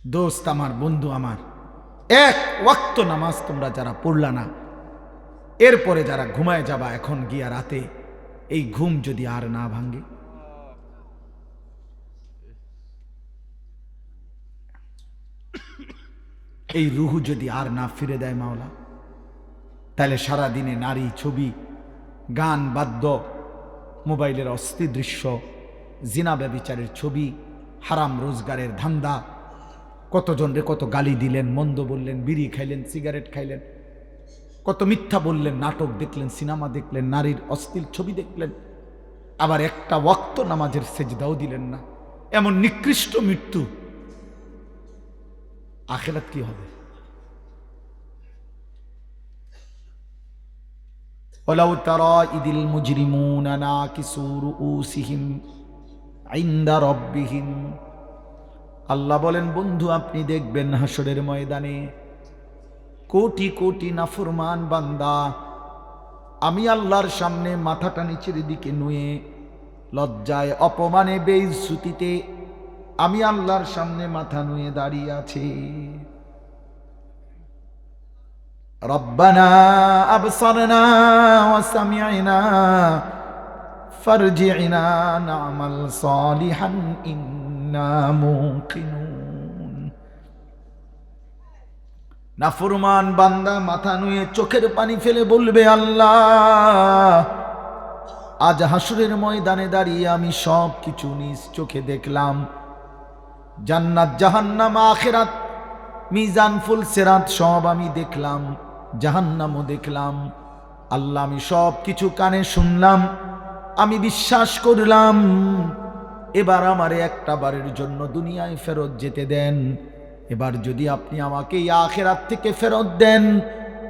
দোস্ত আমার, বন্ধু আমার, এক ওয়াক্ত নামাজ তোমরা যারা পড়লা না, এরপরে যারা ঘুমায় যাবা এখন গিয়া রাতে, এই ঘুম যদি আর না ভাঙ্গে, এই রুহু যদি আর না ফিরে দেয় মাওলা, তাহলে সারাদিনে নারী, ছবি, গান, বাদ্য, মোবাইলের অস্থির দৃশ্য, জিনা ব্যভিচারের ছবি, হারাম রোজগারের ধান্দা, কতজনরে কত গালি দিলেন, মন্দ বললেন, বিড়ি খাইলেন, সিগারেট খাইলেন, কত মিথ্যা বললেন, নাটক দেখলেন, সিনেমা দেখলেন, নারীর অশ্লীল ছবি দেখলেন, আবার একটা ওয়াক্ত নামাজের সেজদাও দিলেন না। এমন নিকৃষ্ট মৃত্যু, আখিরাত কি হবে? ওয়ালাউ তারা ইদিল মুজরিমুনা নাকিসু রুউসিহিম ইনদা রাব্বিহিম, আল্লাহ বলেন বন্ধু আপনি দেখবেন হাসরের ময়দানে কোটি কোটি নাফরমান বান্দা আমি আল্লাহর সামনে মাথাটা নিচের দিকে নুয়ে লজ্জায়, অপমানে, বেইজ্জতিতে আমি আল্লাহর সামনে মাথা নুয়ে দাঁড়িয়ে আছে। রব্বানা আবসারনা ওয়া সামি'না ফারজি'না না'মাল সালিহান ইন্না মুকিনুন। নাফরমান বান্দা মাথা নুয়ে চোখের পানি ফেলে বলবে, আল্লাহ আজ হাসরের ময়দানে দাঁড়িয়ে আমি সব কিছু নিজ চোখে দেখলাম, জান্নাত, জাহান্নাম, আখিরাত, মিজান, ফুল সিরাত সব আমি দেখলাম, জাহান্নামও দেখলাম। আল্লাহ আমি সব কিছু কানে শুনলাম, আমি বিশ্বাস করলাম, এবার আমারে একটা বারের জন্য দুনিয়ায় ফেরত যেতে দেন। এবার যদি আপনি আমাকে এই আখিরাত থেকে ফেরত দেন,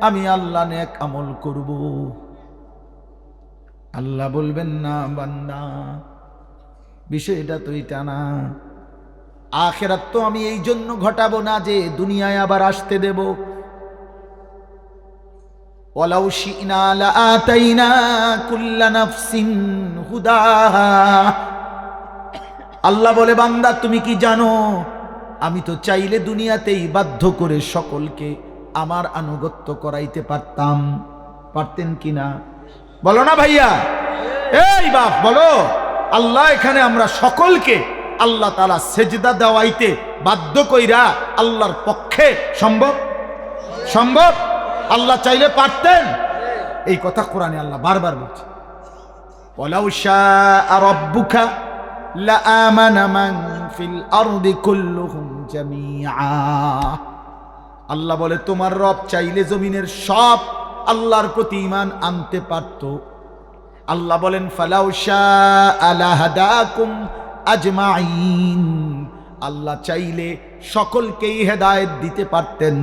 আমি আল্লাহ নেক আমল করব। আল্লাহ বলবেন, না বান্দা, বিষয়টা তো এটা না। আখিরাত তো আমি এই জন্য ঘটাবো না যে দুনিয়ায় আবার আসতে দেব। ওয়ালাউ শি'না লাআতাইনা কুল্লা নাফসিন হুদাহা, আল্লাহ বলে বান্দা তুমি কি জানো, আমি তো চাইলে দুনিয়াতেই বাধ্য করে সকলকে আমার আনুগত্য করাইতে পারতাম। পারতেন কিনা বলো না ভাইয়া? এই বাপ বলো, আল্লাহ এখানে আমরা সকলকে আল্লাহ তাআলা সেজদা দেওয়াইতে বাধ্য কইরা আল্লাহর পক্ষে সম্ভব? সম্ভব? আল্লাহ চাইলে পারতেন। এই কথা কোরআনে আল্লাহ বারবার বলছে, ওয়ালাউ শাআ রাব্বুকা লাআমানা মান ফিল আরদি কুল্লুহুম জামিআ। আল্লাহ বলে তোমার রব চাইলে জমিনের সব আল্লাহর প্রতি ঈমান আনতে পারত। আল্লাহ বলেন ফালাউ শাআ লাহাদাকুম আজমাইন, আল্লাহ চাইলে সকলকেই হেদায়েত দিতে পারতেন।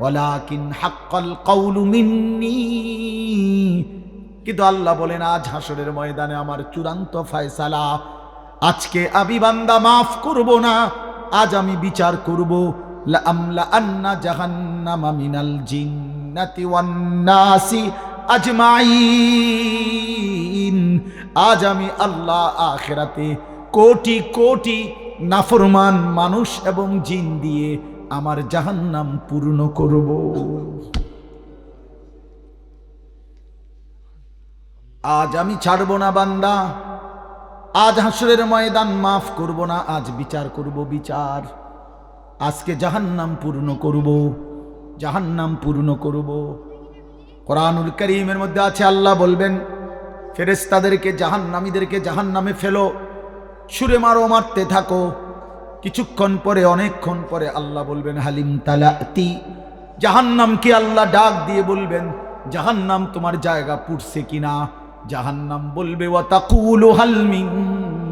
ওয়ালাকিন হাক্কাল কাউলু মিন্নি, কিন্তু আল্লাহ বলেন আজ হাসরের ময়দানে আমার চূড়ান্ত ফয়সালা, আজকে আমি বান্দা মাফ করব না, আজ আমি বিচার করব। লাআমলা আন্না জাহান্নামা মিনাল জিন্নাতি ওয়ান নাসি আজমাইন, আজ আমি আল্লাহ আখিরাতে কোটি কোটি নাফরমান মানুষ এবং জিন দিয়ে আমার জাহান্নাম পূর্ণ করব। আজ আমি ছাড়ব না বান্দা, আজ হাসরের ময়দান মাফ করব না, আজ বিচার করব। বিচার আজকে জাহান্নাম পূর্ণ করব, জাহান্নাম পূর্ণ করব। কোরআনুল কারীমের মধ্যে আছে আল্লাহ বলবেন ফেরেশতাদেরকে জাহান্নামীদেরকে জাহান্নামে ফেলো, ছুঁড়ে মারো, মারতে থাকো। কিছুক্ষণ পরে, অনেকক্ষণ পরে আল্লাহ বলবেন হালিম তালাতি, জাহান্নামকে আল্লাহ ডাক দিয়ে বলবেন জাহান্নাম তোমার জায়গা পুড়ছে কিনা? জাহান্নাম বলবে ওয়া তাকুলু হাল মিন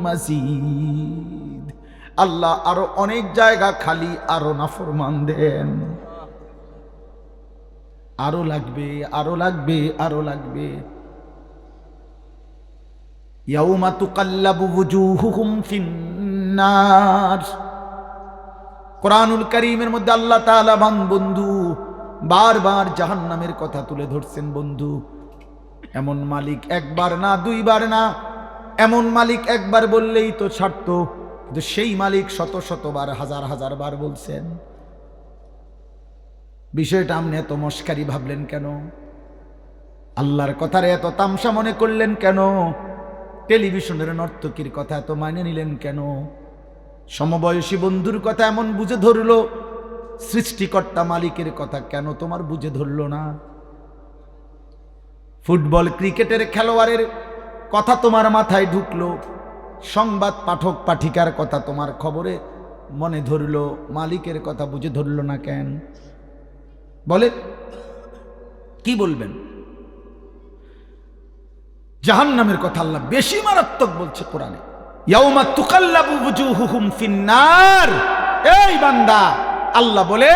মাজিদ, আল্লাহ আরো অনেক জায়গা খালি, আরো নাফরমান দেন, আরো লাগবে, আরো লাগবে, আরো লাগবে। ইয়াউমা তুকাল্লাবু ওয়ুজুহুহুম ফিন্নার, কোরআনুল কারীমের মধ্যে আল্লাহ তাআলা বন্ধু বারবার জাহান্নামের কথা তুলে ধরছেন। বন্ধু, এমন মালিক একবার না, দুইবার না, এমন মালিক একবার বললেই তো ছাড়তো, কিন্তু সেই মালিক শত শতবার হাজার হাজার বার বলছেন। বিষয়টা আপনি এত মস্কারি ভাবলেন কেন? আল্লাহর কথারে এত তামসা মনে করলেন কেন? টেলিভিশনের নর্তকীর কথা এত মানে নিলেন কেন? সমবয়সী বন্ধুর কথা এমন বুঝে ধরলো, সৃষ্টিকর্তা মালিকের কথা কেন তোমার বুঝে ধরল না? ফুটবল ক্রিকেটের খেলোয়াড়ের কথা তোমার মাথায় ঢুকলো, সংবাদ পাঠক পাঠিকার কথা তোমার খবরে মনে ধরলো, মালিকের কথা বুঝে ধরল না কেন? বলে কি বলবেন? জাহান্নামের কথা আল্লাহ বেশি মারাত্মক বলছে কোরআনে, ইয়াউমা তুকাল্লাবু ওয়ুজুহুহুম ফিন্নার। এই বান্দা, আল্লাহ বলে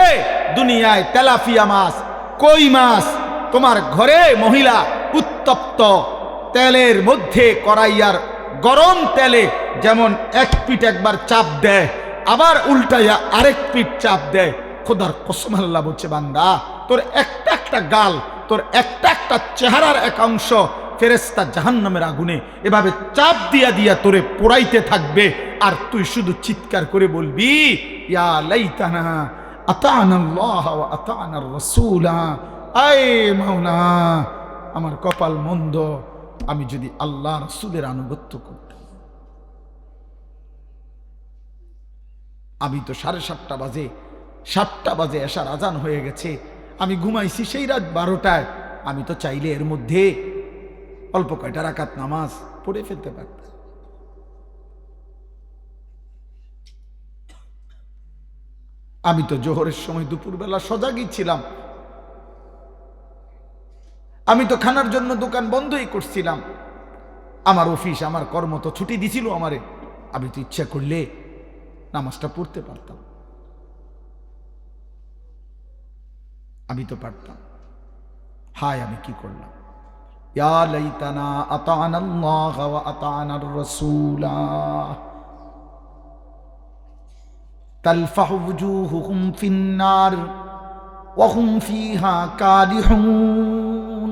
দুনিয়ায় তেলাপিয়া মাছ, কই মাছ তোমার ঘরে মহিলা উত্তপ্ত তেলের মধ্যে কড়াইয়ার গরম তেলে যেমন এক পিঠ একবার চাপ দেয়, আবার উল্টাইয়া আরেক পিঠ চাপ দেয়। খোদার কসম আল্লাহ বলছে, বান্দা তোর একটা একটা গাল, তোর একটা একটা চেহারার এক অংশ ফেরেশতা জাহান্নামের আগুনে এভাবে চাপ দিয়া দিয়া তোরে পোড়াইতে থাকবে, আর তুই শুধু চিৎকার করে বলবি, ইয়া লাইতানা আতানাল্লাহ ওয়া আতানার রাসূলা। আয় মাওলা, আমার কপাল মন্দ, আমি যদি আল্লাহ রাসূলের আনুগত্য করতাম। আমি তো 7:30 বাজে, 7টা বাজে এশার আজান হয়ে গেছে, আমি ঘুমাইছি সেই রাত 12টায়। আমি তো চাইলে এর মধ্যে অল্প কয়টা রাকাত নামাজ পড়ে ফেলতে পারতাম। আমি তো জোহরের সময় দুপুরবেলা সজাগই ছিলাম। আমি তো খানার জন্য দোকান বন্ধই করছিলাম। আমার অফিস, আমার কর্ম তো ছুটি দিছিল আমারে। আমি তো ইচ্ছা করলে নামাজটা পড়তে পারতাম, আমি তো পারতাম। হায় আমি কি করলাম! ইয়া লাইতানা আতানাল্লাহ ওয়া আতানার রাসূলা তালফাহু ওয়ুজুহুহুম ফিন্নার ওয়া হুম ফিহা কাদিহুন।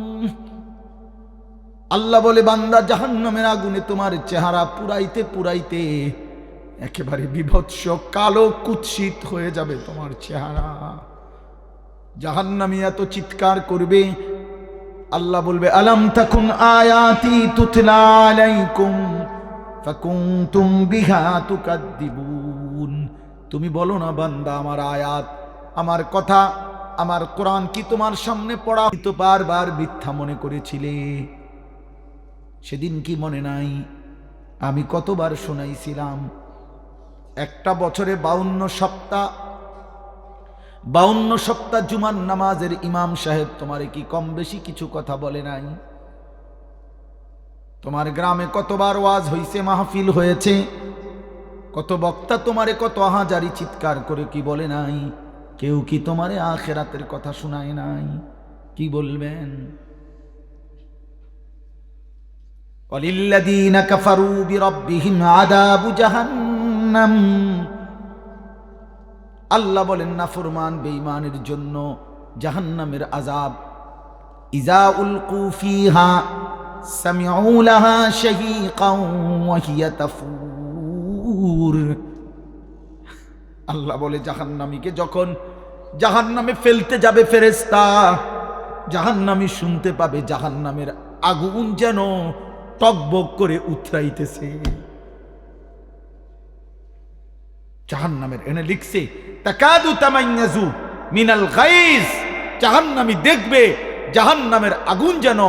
আল্লাহ বলে, বান্দা জাহান্নামের আগুনে তোমার চেহারা পুরাইতে পুরাইতে একেবারে বিভৎস কালো কুৎসিত হয়ে যাবে তোমার চেহারা। জাহান্নামী এত চিৎকার করবে, আল্লাহ বলবে, আলাম তাকুন আয়াতি তুতলা আলাইকুম ফাকুনতুম বিহা তুকাদ্দিবুন। তুমি বলো না বান্দা, আমার আয়াত, আমার কথা, আমার কোরআন কি তোমার সামনে পড়া তো বারবার মিথ্যা মনে করেছিলে? সেদিন কি মনে নাই আমি কতবার শোনাইছিলাম? একটা বছরে 52 সপ্তাহ জুমার নামাজের ইমাম সাহেব তোমারে কি কম বেশি কিছু কথা বলে নাই? তোমার গ্রামে কতবার ওয়াজ হইছে, মাহফিল হয়েছে, কত বক্তা তোমারে কত হাজারি চিৎকার করে কি বলে নাই? কেউ কি তোমারে আখিরাতের কথা শোনায় নাই? কি বলবেন? ওয়ালিল্লাযীনা কাফারু বিরাব্বিহিম আযাবু জাহান্নাম। আল্লাহ বলেন, নাফরমান বেঈমানের জন্য জাহান্নামের আযাব। ইযা উলকু ফিহা সামিউ লাহা শাহীকান ওয়া হিয়া তাফুর। আল্লাহ বলে, জাহান্নামীকে যখন জাহান্নামে ফেলতে যাবে ফেরেশতা, জাহান্নামী শুনতে পাবে জাহান্নামের আগুন যেন টকবক করে উথরাইতেছে। জাহান্নামের এনে লিখছে, তাকাদু তামাইয়াজু মিনাল গাইজ। জাহান্নামী দেখবে জাহান্নামের আগুন যেন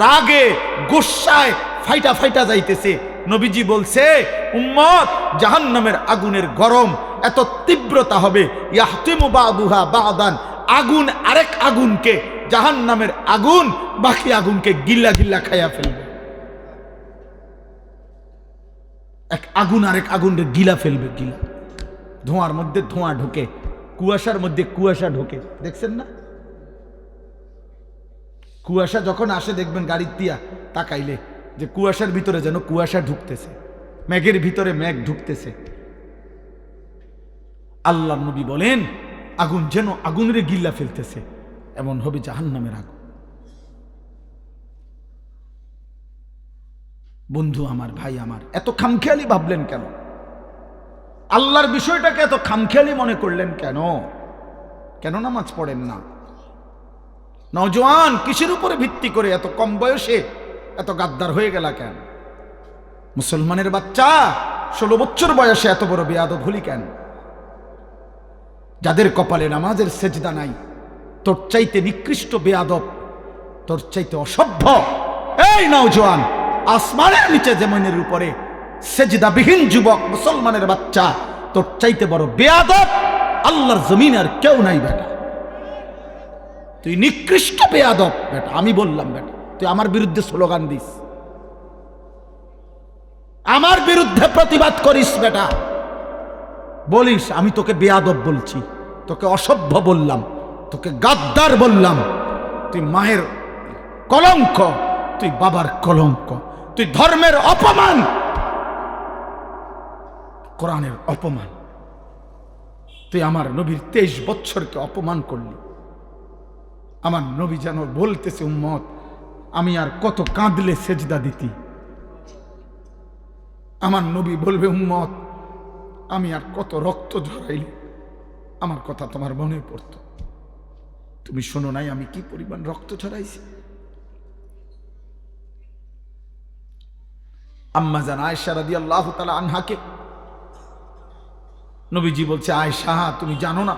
রাগে গোসায় ফাইটা ফাইটা যাইতেছে। নবীজি বলছে, উম্মত, জাহান্নামের আগুনের গরম এত তীব্রতা হবে, ইয়াহতিমু বাদুহা বাদান, আগুন আরেক আগুনকে, জাহান্নামের আগুন বাকি আগুনকে গিল্লা গিল্লা খাইয়া ফেলবে। এক আগুন আরেক আগুনকে গিলা ফেলবে, গিলা। ধোঁয়ার মধ্যে ধোঁয়া ঢোকে, কুয়াশার মধ্যে কুয়াশা ঢোকে, দেখছেন না? কুয়াশা যখন আসে দেখবেন গাড়ির দিয়া তাকাইলে যে কুয়াশার ভিতরে যেন কুয়াশা ঢুকতেছে, মেঘের ভিতরে মেঘ ঢুকতেছে। আল্লাহ নবী বলেন, আগুন যেন আগুনের গিল্লা ফেলতেছে, এমন হবে জাহান্নামের আগুন। বন্ধু আমার, ভাই আমার, এত খামখেয়ালি ভাবলেন কেন? আল্লাহর বিষয়টাকে এত খামখেয়ালি মনে করলেন কেন? কেন নামাজ পড়েন না? নওজোয়ান, কিসের উপরে ভিত্তি করে এত কম বয়সে এত গাদ্দার হয়ে গেল কেন? মুসলমানের বাচ্চা 16 বছর বয়সে এত বড় বেয়াদব হলি কেন? যাদের কপালে নামাজের সেজদা নাই, তোর চাইতে নিকৃষ্ট বেয়াদব, তোর চাইতে অসভ্য এই নওজোয়ান, আসমানের নিচে জমিনের উপরে সেজদাবিহীন যুবক মুসলমানের বাচ্চা, তোর চাইতে বড় বেয়াদব আল্লাহর জমিনে আর কেউ নাই বেটা। তুই নিকৃষ্ট বেয়াদব বেটা। আমি বললাম বেটা, তুই আমার বিরুদ্ধে স্লোগান দিস, আমার বিরুদ্ধে প্রতিবাদ করিস বেটা, বলিস আমি তোকে বেয়াদব বলছি, তোকে অসভ্য বললাম, তোকে গাদ্দার বললাম, তুই মায়ের কলঙ্ক, তুই বাবার কলঙ্ক, তুই ধর্মের অপমান, কোরআনের অপমান, তুই আমার নবীর 23 বছরকে অপমান করলি। আমার নবী যেন বলতেছে, উম্মত আমি আর কত কাঁদলে সেজদা দিতি। আমার নবী বলবে, উম্মত আমি আর কত রক্ত ঝরাইলি আমার কথা তোমার মনে পড়তো। তুমি শোনো নাই আমি কি পরিমাণ রক্ত ঝরাইছি। আম্মা জান আয়েশা রাদিয়াল্লাহু তাআলা আনহাকে নবীজি বলছে, আয়েশা তুমি জানো না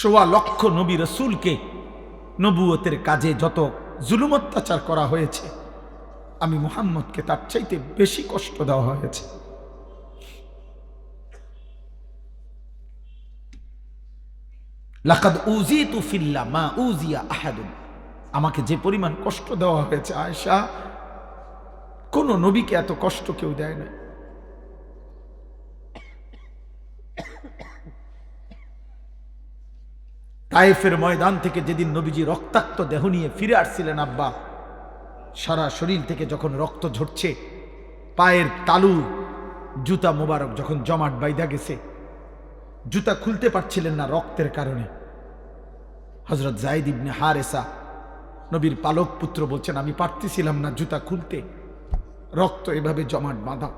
1.25 লক্ষ নবী রাসূলকে নবুয়তের কাজে যত জুলুম অত্যাচার করা হয়েছে, আমি মুহাম্মদকে তার চাইতে বেশি কষ্ট দেওয়া হয়েছে। লাকাদ উযিতু ফিল্লাহ মা উযিয়া আহাদুন, আমাকে যে পরিমাণ কষ্ট দেওয়া হয়েছে আয়েশা, কোন নবীকে এত কষ্ট কেউ দেয় না। তায়েফের ময়দান থেকে যেদিন নবীজি রক্তাক্ত দেহ নিয়ে ফিরে আসছিলেন, আব্বা সারা শরীর থেকে যখন রক্ত ঝরছে, পায়ের তালু জুতা মোবারক যখন জমাট বাইধা গেছে, জুতা খুলতে পারছিলেন না রক্তের কারণে, হযরত যায়েদ ইবনে হারেসা নবীর পালক পুত্র বলছেন, আমি পারতেছিলাম না জুতা খুলতে, রক্ত এভাবে জমাট বাঁধা।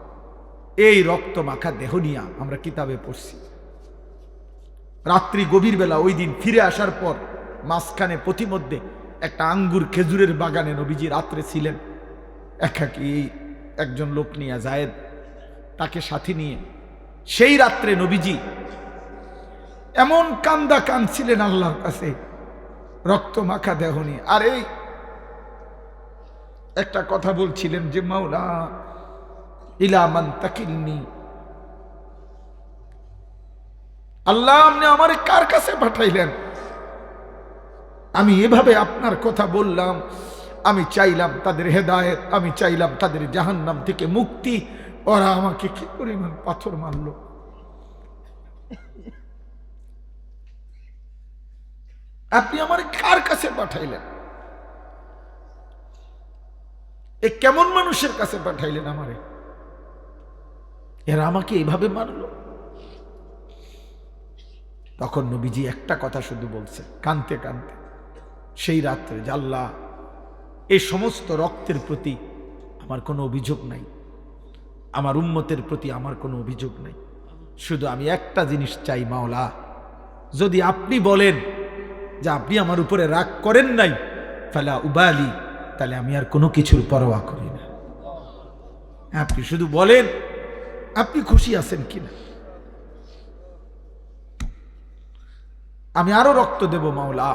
এই রক্ত মাখা দেহ নিয়ে আমরা কিতাবে পড়ছি। রাত্রি গভীর বেলা ওই দিন ফিরে আসার পর মাঝখানে প্রতিমধ্যে একটা আঙ্গুর খেজুরের বাগানে নবীজি রাত্রে ছিলেন একাকী, একজন লোক নিয়ে যায়েদ তাকে সাথে নিয়ে। সেই রাত্রে নবীজি এমন কান্দা কাঁদছিলেন আল্লাহর কাছে, রক্ত মাখা দেহ নিয়ে। আর এই একটা কথা বলছিলেন যে, মাওলা ইলা মান তাকিলনি, আল্লাহ আপনি আমারে কার কাছে পাঠাইলেন? আমি এভাবে আপনার কথা বললাম, আমি চাইলাম তাদের হেদায়েত, আমি চাইলাম তাদের জাহান্নাম থেকে মুক্তি, ওরা আমাকে কি পরিমাণ পাথর মারল। আপনি আমার কার কাছে পাঠাইলেন? এ কেমন মানুষের কাছে পাঠাইলেন আমারে? এরা আমাকে এভাবে মারলো। তখন নবীজি একটা কথা শুধু বলছে কাঁদতে কাঁদতে সেই রাত্রে, যে আল্লাহ এই সমস্ত রক্তের প্রতি আমার কোনো অভিযোগ নাই, আমার উম্মতের প্রতি আমার কোনো অভিযোগ নাই, শুধু আমি একটা জিনিস চাই মাওলা, যদি আপনি বলেন যে আপনি আমার উপরে রাগ করেন নাই, ফালা উবালি, তাহলে আমি আর কোনো কিছুর পরোয়া করি না। আপনি শুধু বলেন আপনি খুশি আছেন কিনা, আমি আরো রক্ত দেব মাওলা,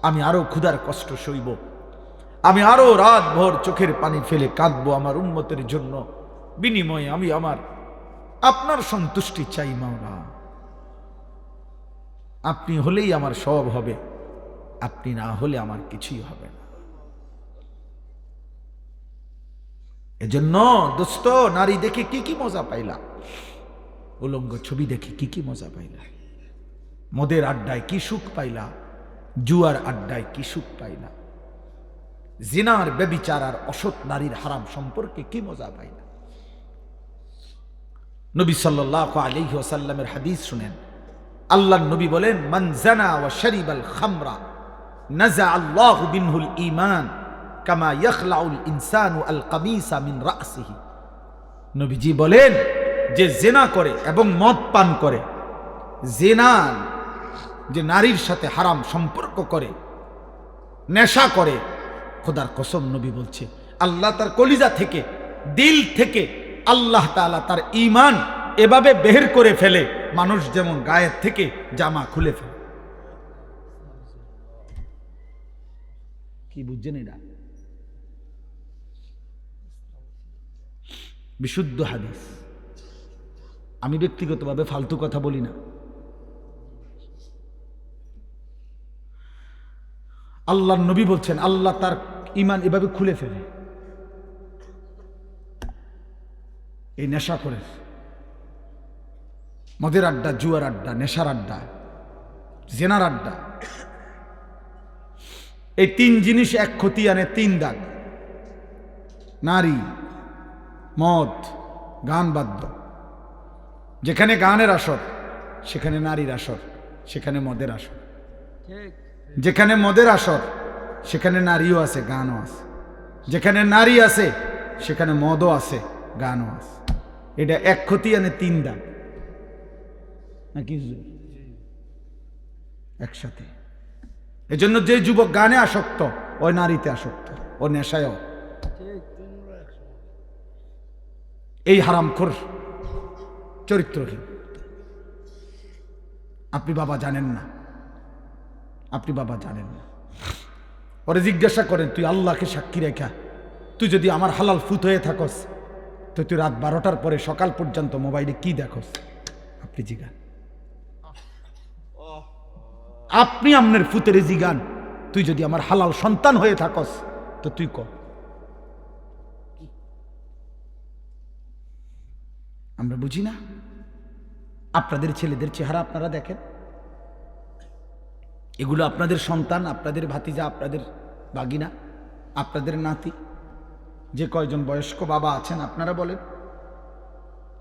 আমি আরো ক্ষুধার কষ্ট সইব, আমি আরো রাত ভর চোখের পানি ফেলে কাঁদবো আমার উম্মতের জন্য, বিনিময়ে আমি আমার আপনার সন্তুষ্টি চাই মাওলা। আপনি হলেই আমার সব হবে, আপনি না হলে আমার কিছুই হবে না। এজন্য দোস্ত, নারী দেখে কি কি মজা পাইলা, উলঙ্গ ছবি দেখে কি কি মজা পাইলা, মদের আড্ডায় কি সুখ পাইলা, জুয়ার আড্ডায় কি সুখ পাইলা, জিনার ব্যভিচার আর অসৎ নারীর হারাম সম্পর্কে কি মজা পাইলা। নবী সাল্লাল্লাহু আলাইহি ওয়াসাল্লামের হাদিস শুনেন, আল্লাহর নবী বলেন, মান জানা ওয়া শারিবাল খামরা নাযা আল্লাহু বিনহুল ঈমান কামা ইয়াখলাউল ইনসানু আল কামিসা মিন রাসিহি। নবীজি বলেন, যে জেনা করে এবং মদ পান করে, জেনা যে নারীর সাথে হারাম সম্পর্ক করে, নেশা করে, খোদার কসম নবী বলছে আল্লাহ তার কলিজা থেকে, দিল থেকে আল্লাহ তাআলা তার ঈমান এভাবে বের করে ফেলে, মানুষ যেমন গায়ের থেকে জামা খুলে ফেলে। কি বুঝছেন? এটা বিশুদ্ধ হাদিস। আমি ব্যক্তিগতভাবে ফালতু কথা বলি না। আল্লাহর নবী বলছেন আল্লাহ তার ঈমান এভাবে খুলে ফেলে এই নেশা করে, মদের আড্ডা, জুয়ার আড্ডা, নেশার আড্ডা, জেনার আড্ডা। এই তিন জিনিস এক ক্ষতি আনে, তিন দাগ: নারী, মদ, গান বাদ্য। যেখানে গানের আসর সেখানে নারীর আসর, সেখানে মদের আসর। যেখানে মদের আসর সেখানে নারীও আছে, গানও আছে। যেখানে নারী আছে সেখানে মদও আছে, গানও আছে। এটা এক ক্ষতি আনে তিন দাগ নাকি একসাথে। এজন্য যে যুবক গানে আসক্ত, ওই নারীতে আসক্ত, ও নেশায়ও। এই হারামখোর চরিত্রহীন। আপনি বাবা জানেন না, আপনি বাবা জানেন না। ওরে জিজ্ঞাসা করেন, তুই আল্লাহকে সাক্ষী রেখা তুই যদি আমার হালাল ফুত হয়ে থাকস, তো তুই রাত 12টার পরে সকাল পর্যন্ত মোবাইলে কি দেখস? আপনি জিগান, আপনি আমনের ফুতের জিগান, তুই যদি আমার হালাল সন্তান হয়ে থাকস তো তুই ক। আমরা বুঝি না? আপনাদের ছেলেদের চেহারা আপনারা দেখেন, এগুলো আপনাদের সন্তান, আপনাদের ভাতিজা, আপনাদের বাগিনা, আপনাদের নাতি। যে কয়জন বয়স্ক বাবা আছেন আপনারা বলেন,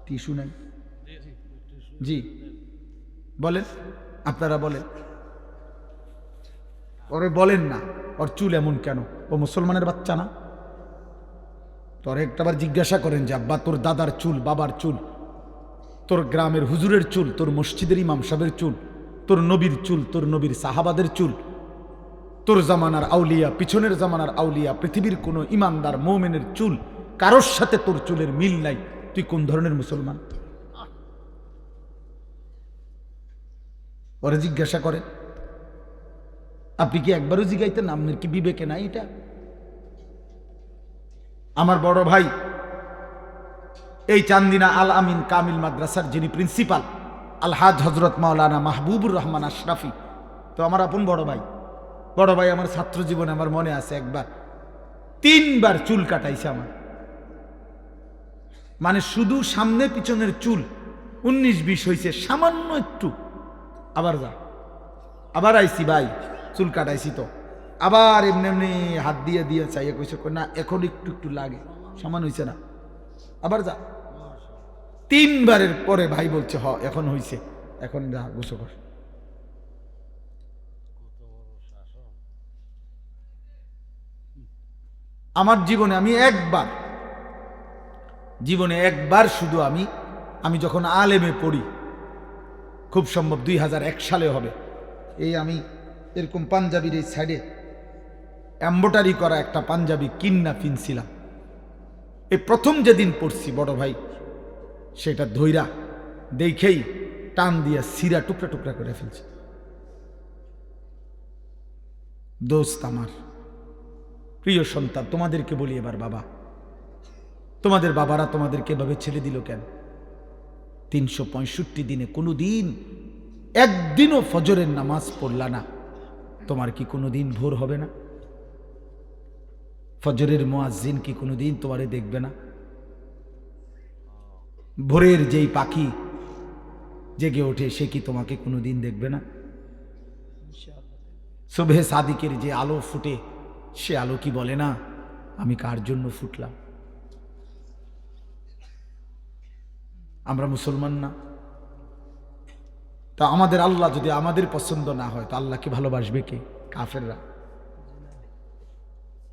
টিস্যু নেন? জি বলেন, আপনারা বলেন। ওরে বলেন না ওর চুল এমন কেন, ও মুসলমানের বাচ্চা না? তোর একটাবার জিজ্ঞাসা করেন যে আব্বা তোর দাদার চুল, বাবার চুল, তোর গ্রামের হুজুরের চুল, তোর মসজিদের ইমাম সাহেবের চুল, তোর নবীর চুল, তোর নবীর সাহাবাদের চুল, তোর জামানার আউলিয়া, পিছনের জামানার আউলিয়া, পৃথিবীর কোনো ইমানদার মুমিনের চুল, কারোর সাথে তোর চুলের মিল নাই। তুই কোন ধরনের মুসলমান? ওরা জিজ্ঞাসা করে। আপনি কি একবারও জিগাইতেন? আপনার কি বিবেকে নাই এটা? আমার বড় ভাই এই চান্দিনা আল আমিন কামিল মাদ্রাসার যিনি প্রিন্সিপাল, আলহাজ হজরত মাওলানা মাহবুবুর রহমান আশরাফি, তো আমার আপন বড় ভাই। বড় ভাই আমার ছাত্র জীবনে আমার মনে আছে একবার 3 বার চুল কাটাইছে আমার, মানে শুধু সামনে পিছনের চুল 19-20 হয়েছে, সামান্য একটু। আবার যা, আবার আইসি ভাই চুল কাটাইছি তো, আবার এমনি এমনি হাত দিয়ে দিয়ে চাইয়ে কইছে না এখন একটু একটু লাগে, সমান হয়েছে না, আবার যা। 3 বারের পরে ভাই বলছে হ এখন হয়েছে, এখন যা গোসল কর। আমার জীবনে আমি একবার শুধু আমি যখন আলেমে পড়ি, খুব সম্ভব 2001 সালে হবে, এই আমি এরকম পাঞ্জাবির এই সাইডে এম্বোটারি করা একটা পাঞ্জাবি কিন্না কিনছিলাম। এই প্রথম যেদিন পড়ছি বড় ভাই সেটা ধইরা দেখেই টান দিয়া সিরা টুকরা টুকরা করে ফেলছে। দোস্ত আমার, প্রিয় সন্তান, তোমাদেরকে বলি এবার, বাবা, তোমাদের বাবারা তোমাদেরকে এভাবে ছেড়ে দিল কেন? 365 দিনে কোনো দিন একদিনও ফজরের নামাজ পড়লা না, তোমার কি কোনো দিন ভোর হবে না? ফজরের মুয়াজ্জিন কি কোনো দিন তোমারে দেখবে না? ভোরের যেই পাখি জেগে ওঠে সে কি তোমাকে কোনো দিন দেখবে না? সুবহে সাদিকের যে আলো ফুটে, সে আলো কি বলে না আমি কার জন্য ফুটলাম? আমরা মুসলমান না? তা আমাদের আল্লাহ যদি আমাদের পছন্দ না হয় তো আল্লাহকে ভালোবাসবে কে? কাফেররা।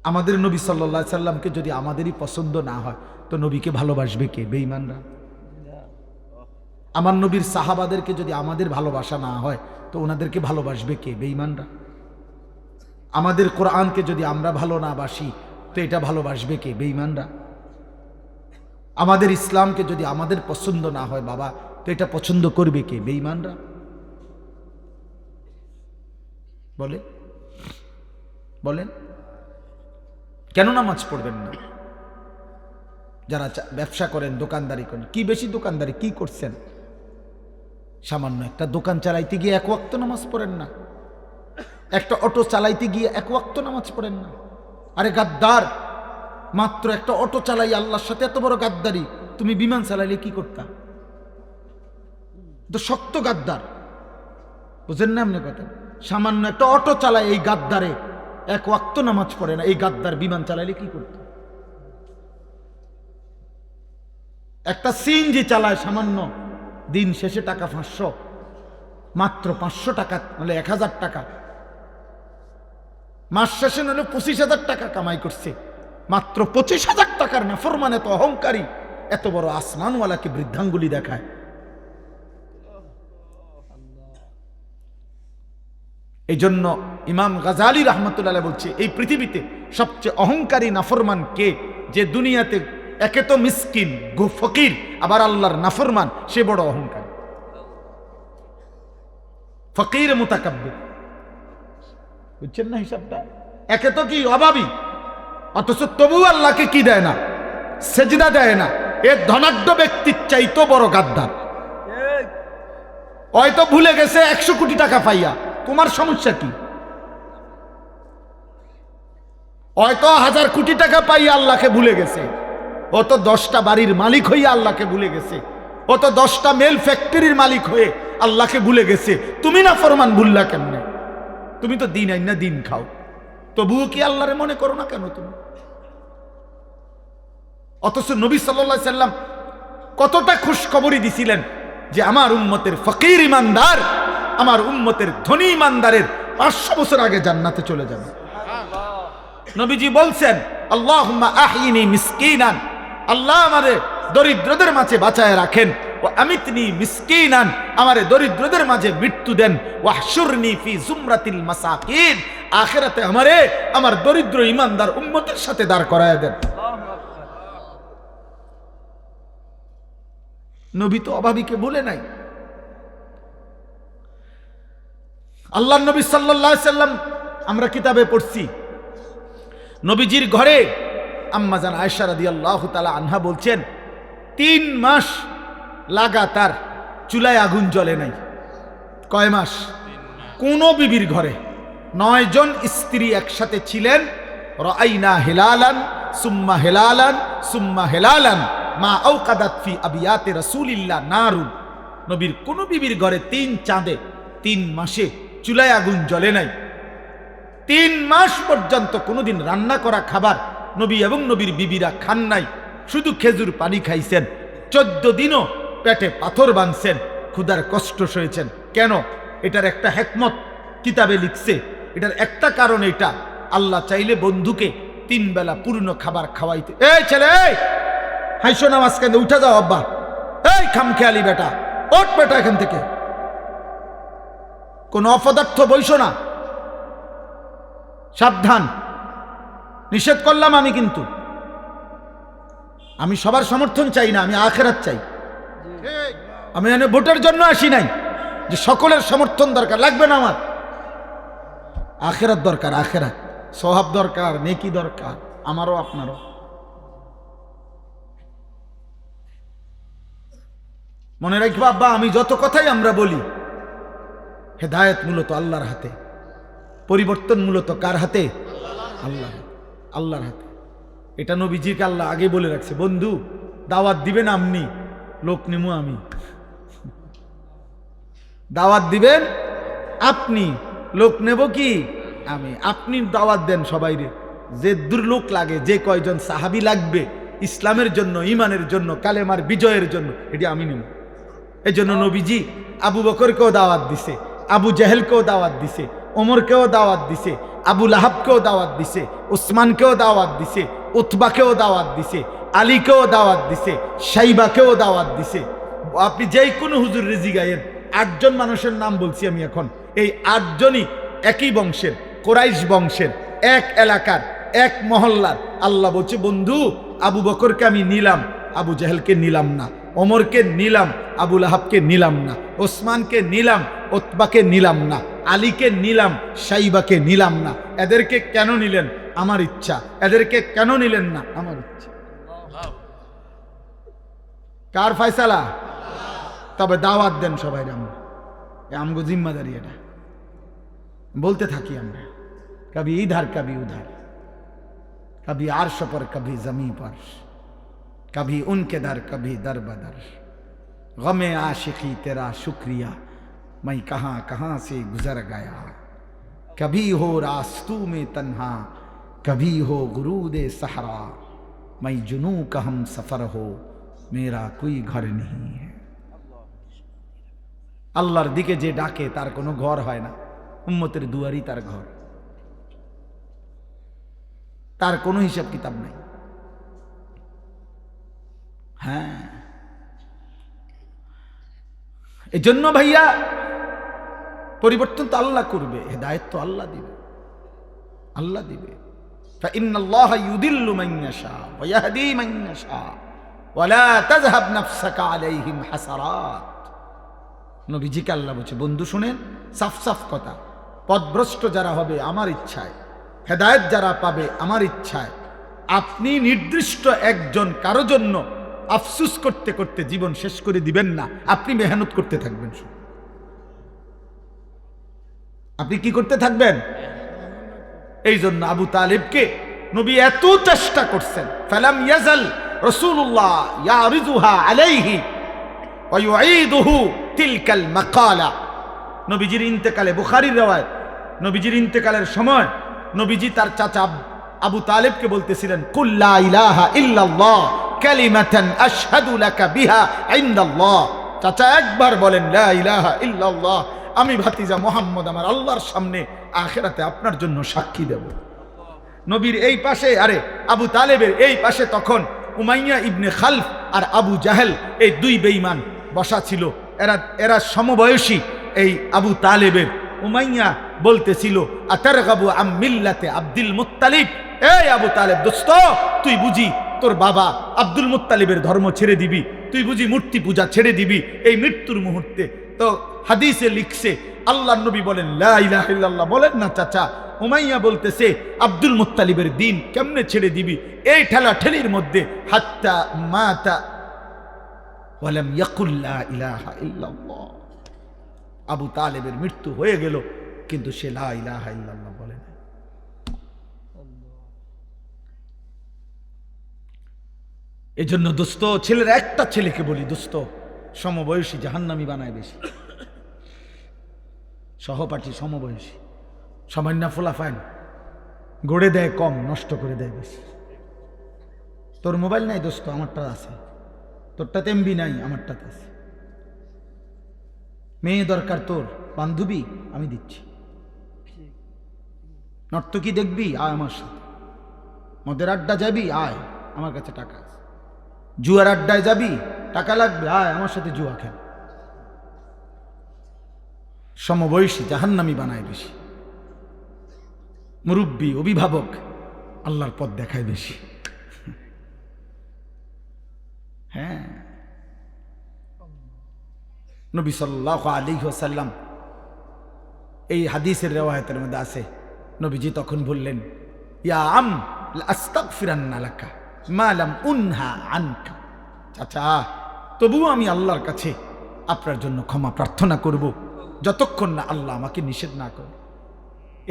আমাদের নবী সাল্লাল্লাহু আলাইহি সাল্লামকে যদি আমাদেরই পছন্দ না হয় তো নবীকে ভালোবাসবে কে? বেঈমানরা। আমার নবীর সাহাবাদেরকে যদি আমাদের ভালোবাসা না হয় তো ওনাদেরকে ভালোবাসবে কে? বেঈমানরা। আমাদের কোরআনকে যদি আমরা ভালো না বাসি তো এটা ভালোবাসবে কে? বেঈমানরা। আমাদের ইসলামকে যদি আমাদের পছন্দ না হয় বাবা তো এটা পছন্দ করবে কে? বেঈমানরা। বলেন কেন নামাজ পড়বেন না? যারা ব্যবসা করেন, দোকানদারি করেন, কি বেশি দোকানদারি কি করছেন? সামান্য একটা দোকান চালাইতে গিয়ে এক ওয়াক্ত নামাজ পড়েন না, একটা অটো চালাইতে গিয়ে এক ওয়াক্ত নামাজ পড়েন না। আরে গাদ্দার, মাত্র একটা অটো চালাই আল্লাহর সাথে এত বড় গাদ্দারি, তুমি বিমান চালাইলে কি করতা? তো শক্ত গাদ্দার, বুঝেন না আপনি কথা? সামান্য একটা অটো চালায় এই গাদ্দারে এক ওয়াক্ত নামাজ পড়ে না, এই গাদ্দার বিমান চালাইলে কি করত? একটা সিএনজি চালায় সামান্য, দিন শেষে টাকা 500, মাত্র 500 টাকা নাহলে 1000 টাকা, মাস শেষে নাহলে 25,000 টাকা কামাই করছে, মাত্র 25,000 টাকার নাফরমান এত অহংকারী, এত বড় আসমানওয়ালাকে বৃদ্ধাঙ্গুলি দেখায়। এই জন্য ইমাম গাজালি রাহমাতুল্লাহ বলছে এই পৃথিবীতে সবচেয়ে অহংকারী নাফরমান কে? যে দুনিয়াতে একে তো মিসকিন ফকির আবার আল্লাহর নাফরমান, সে বড় অহংকারী। ফকির মুতাকাব্বির, বুঝছেন না হিসাবটা? একে তো কি অভাবী, অথচ তবু আল্লাহকে কি দেয় না? সেজদা দেয় না। এর ধনাঢ্য ব্যক্তির চাইতো বড় গাদ্দার। হয়তো ভুলে গেছে 100 কোটি টাকা পাইয়া, তোমার সমস্যা কি? হয়তো 1000 কোটি টাকা পাইয়া আল্লাহকে ভুলে গেছে, ও তো 10টা বাড়ির মালিক হইয়া আল্লাহকে ভুলে গেছে, ও তো 10টা মেল ফ্যাক্টরির মালিক হয়ে আল্লাহকে ভুলে গেছে। তুমি না ফরমান ভুললা কেমনে? তুমি তো দিন আইন না দিন খাও, তবুও কি আল্লাহরে মনে করো না কেন তুমি? অথচ নবী সাল্লাল্লাহু আলাইহি সাল্লাম কতটা খুশখবরি দিছিলেন যে আমার উম্মতের ফকির ইমানদার, আমার উম্মতের ধনী ইমানদারের 500 বছর আগে জান্নাতে চলে যাবে। নবীজি বলছেন, আল্লাহুম্মা আহিনি মিসকিনান, আল্লাহ আমারে দরিদ্রদের মাঝে বাঁচায় রাখেন, ও আমিতনি মিসকিনান, আমারে দরিদ্রদের মাঝে মৃত্যু দেন, ওয়াহশুরনি ফি জুমরাতিল মাসাকিন, আখিরাতে আমারে আমার দরিদ্র ইমানদার উম্মতের সাথে দাঁড় করায় দেন। নবী তো অভাবীকে বলে নাই। আল্লাহর নবী সাল্লাল্লাহু আলাইহি সাল্লাম, আমরা কিতাবে পড়ছি, নবীজির ঘরে আম্মাজান আয়েশা রাদিয়াল্লাহু তাআলা আনহা বলছেন 3 মাস লাগাতার চুলায় আগুন জ্বলে নাই। কয় মাস? কোন বিবির ঘরে 9 জন স্ত্রী একসাথে ছিলেন। রাআইনা হিলালান সুম্মা হিলালান সুম্মা হিলালান মা আওকাদাত ফি আবিয়াতে রাসূলিল্লাহ নারুন। নবীর কোন বিবির ঘরে 3 চাঁদে 3 মাসে চুলায় আগুন জ্বলে নাই। 3 মাস পর্যন্ত কোনোদিন রান্না করা খাবার নবী এবং নবীর বিবিরা খান নাই, শুধু খেজুর পানি খাইছেন। 14 দিনও পেটে পাথর বাঁধছেন, ক্ষুধার কষ্ট সয়েছেন। কেন? এটার একটা হিকমত কিতাবে লিখছে। এটার একটা কারণ এটা, আল্লাহ চাইলে বন্ধুকে 3 বেলা পূর্ণ খাবার খাওয়াইতে। এই ছেলে, এই হাইসো না, মাঝখানে উঠে যাও আব্বা, এই খামখেয়ালি বেটা, ওঠ বেটা এখান থেকে, কোন অপদার্থ বইসো না, সাবধান, নিষেধ করলাম আমি। কিন্তু আমি সবার সমর্থন চাই না, আমি আখিরাত চাই। আমি এখানে ভোটের জন্য আসি নাই যে সকলের সমর্থন দরকার, লাগবে না আমার। আখিরাত দরকার, আখিরাত সওয়াব দরকার, নেকি দরকার, আমারও আপনারও। মনে রাখবা আব্বা, আমি যত কথাই আমরা বলি, হেদায়েত মূলত আল্লাহর হাতে, পরিবর্তন মূলত কার হাতে? আল্লাহর হাতে। এটা নবীজিকে আল্লাহ আগে বলে রাখছে, বন্ধু দাওয়াত দিবেন আপনি, লোক নেমু আমি। দাওয়াত দিবেন আপনি, লোক নেব কি আমি। আপনি দাওয়াত দেন সবাইরে, যে দুর্লোক লাগে, যে কয়জন সাহাবী লাগবে ইসলামের জন্য, ইমানের জন্য, কালেমার বিজয়ের জন্য, এটি আমি নেব। এই জন্য নবীজি আবু বকরকেও দাওয়াত দিছে, আবু জেহেলকেও দাওয়াত দিছে, ওমরকেও দাওয়াত দিছে, আবু লাহাবকেও দাওয়াত দিছে, উসমানকেও দাওয়াত দিছে, উতবাকেও দাওয়াত দিছে, আলীকেও দাওয়াত দিছে, শাইবাকেও দাওয়াত দিছে, আপনি যেই কোনো হুজুর রেজি গায়েন, 8 জন মানুষের নাম বলছি আমি এখন, এই 8 জনই একই বংশের, কোরাইশ বংশের, এক এলাকার, এক মহল্লার। আল্লাহ বলছে, বন্ধু আবু বকরকে আমি নিলাম, আবু জাহেলকে নিলাম না, ওমরকে নিলাম, আবু লাহাবকে নিলাম না, ওসমানকে নিলাম, উতবাকে নিলাম না, আলীকে নিলাম, সাইবাকে নিলাম না। এদেরকে কেন নিলেন? আমার ইচ্ছা। এদেরকে কেন নিলেন না? আমার ইচ্ছা। কার ফয়সালা? তবে দাওয়াত দেন সবাই। আমগো জিম্মাদারি এটা বলতে থাকি আমরা, কবি ইধার কবি উধার, कभी आर्श पर कभी जमी पर, कभी उनके दर कभी दर बदर, गमे आशिकी तेरा शुक्रिया मैं कहाँ कहाँ से गुजर गया, कभी हो रास्तू में तन्हा कभी हो गुरूदे सहरा, मैं जुनू का हम सफर हो मेरा कोई घर नहीं है। আল্লাহর দিকে যে ডাকে তার কোনো ঘর হয় না, উম্মতের দুয়ারই তার ঘর, তার কোনো হিসাব কিতাব নাই। হ্যাঁ, এজন্য ভাইয়া পরিবর্তন তো আল্লাহ করবে, হেদায়েত তো আল্লাহ দিবে, আল্লাহ দিবে। ফাইন্নাল্লাহ ইউদিল্লু মান ইয়াশা ওয়া ইয়াহদি মান ইয়াশা ওয়া লা তাযহাব নাফসাকা আলাইহিম হাসারাত। নবীজিকে আল্লাহ বলছে, বন্ধু শুনেন, সাফ সাফ কথা, পথভ্রষ্ট যারা হবে আমার ইচ্ছায়, হেদায়েত যারা পাবে আমার ইচ্ছায়, আপনি নির্দিষ্ট একজন কারো জন্য আফসুস করতে করতে জীবন শেষ করে দিবেন না, আপনি মেহনত করতে থাকবেন। আপনি কি করতে থাকবেন? এই জন্য আবু তালিবকে নবী এত চেষ্টা করছেন, ফালাম ইয়াজাল রাসূলুল্লাহ ইয়ারিজুহা আলাইহি ওয়া ইউঈদুহু তিলকাল মাকালা। নবীজির ইন্তেকালে, বুখারীর riwayat, নবীজির ইন্তেকালের সময় নবীজি তার চাচা আবু তালিবকে বলতেছিলেন, কুল লা ইলাহা ইল্লাল্লাহ কালিমাতান আশহাদু লাকা বিহা ইনদাল্লাহ। চাচা একবার বলেন লা ইলাহা ইল্লাল্লাহ, আমি ভাতিজা মুহাম্মদ আমার আল্লাহর সামনে আখিরাতে আপনার জন্য সাক্ষী দেব। নবীর এই পাশে, আরে আবু তালেবের এই পাশে তখন উমাইয়া ইবনে খালফ আর আবু জাহেল, এই দুই বেঈমান বসা ছিল। এরা সমবয়সী। এই আবু তালেবের উমাইয়া বলতেছিল, আতারগাবু আম মিল্লাতে আব্দুল মুত্তালিব। এই আবু তালেব দোস্ত, তুই বুঝি তোর বাবা আব্দুল মুত্তালিবের ধর্ম ছেড়ে দিবি? তুই বুঝি মূর্তি পূজা ছেড়ে দিবি এই মৃত্যুর মুহূর্তে? তো হাদিসে লিখছে, আল্লাহর নবী বলেন লা ইলাহা ইল্লাল্লাহ বলেন না চাচা। উমাইয়া বলতেছে, আব্দুল মুত্তালিবের দিন কেমনে ছেড়ে দিবি? এই ঠেলা ঠেলির মধ্যে হাত্তা মাতা ওয়ালাম ইয়াকুল লা ইলাহা ইল্লাল্লাহ। আবু তালেবের মৃত্যু হয়ে গেল, কিন্তু সে লা ইলাহা ইল্লাল্লাহ বলে না। এজন্য দোস্ত, ছেলের একটা ছেলেকে বলি, দোস্ত সমবয়সী জাহান্নামী বানায় বেশি, সহপাঠী সমবয়সী সামান্য ফোলাফাইন গড়ে দেয় কম, নষ্ট করে দেয় বেশি। তোর মোবাইল নাই দোস্ত, আমারটা আছে। তোরটাতে এমবি নাই, আমারটাতে আছে। মেয়ে দরকার তোর, বান্ধবী আমি দিচ্ছি। নর্তকী দেখবি, আয় আমার সাথে। মদের আড্ডা যাবি, আয় আমার কাছে টাকা আছে। জুয়ার আড্ডায় যাবি, টাকা লাগবে, আয় আমার সাথে জুয়া খেল। সমবয়সী জাহান্নামী বানায় বেশি। মুরব্বী অভিভাবক আল্লাহর পথ দেখায় বেশি। হ্যাঁ, নবী সাল্লাল্লাহু আলাইহি ওয়াসাল্লাম এই হাদিসের রিওয়ায়াতের মধ্যে আছে, নবীজি তখন বললেন, ইয়া আম লা আস্তাগফিরান্না লাকা মা লাম উনহা আনকা। চাচা, তবুও আমি আল্লাহর কাছে আপনার জন্য ক্ষমা প্রার্থনা করব যতক্ষণ না আল্লাহ আমাকে নিষেধ না করে।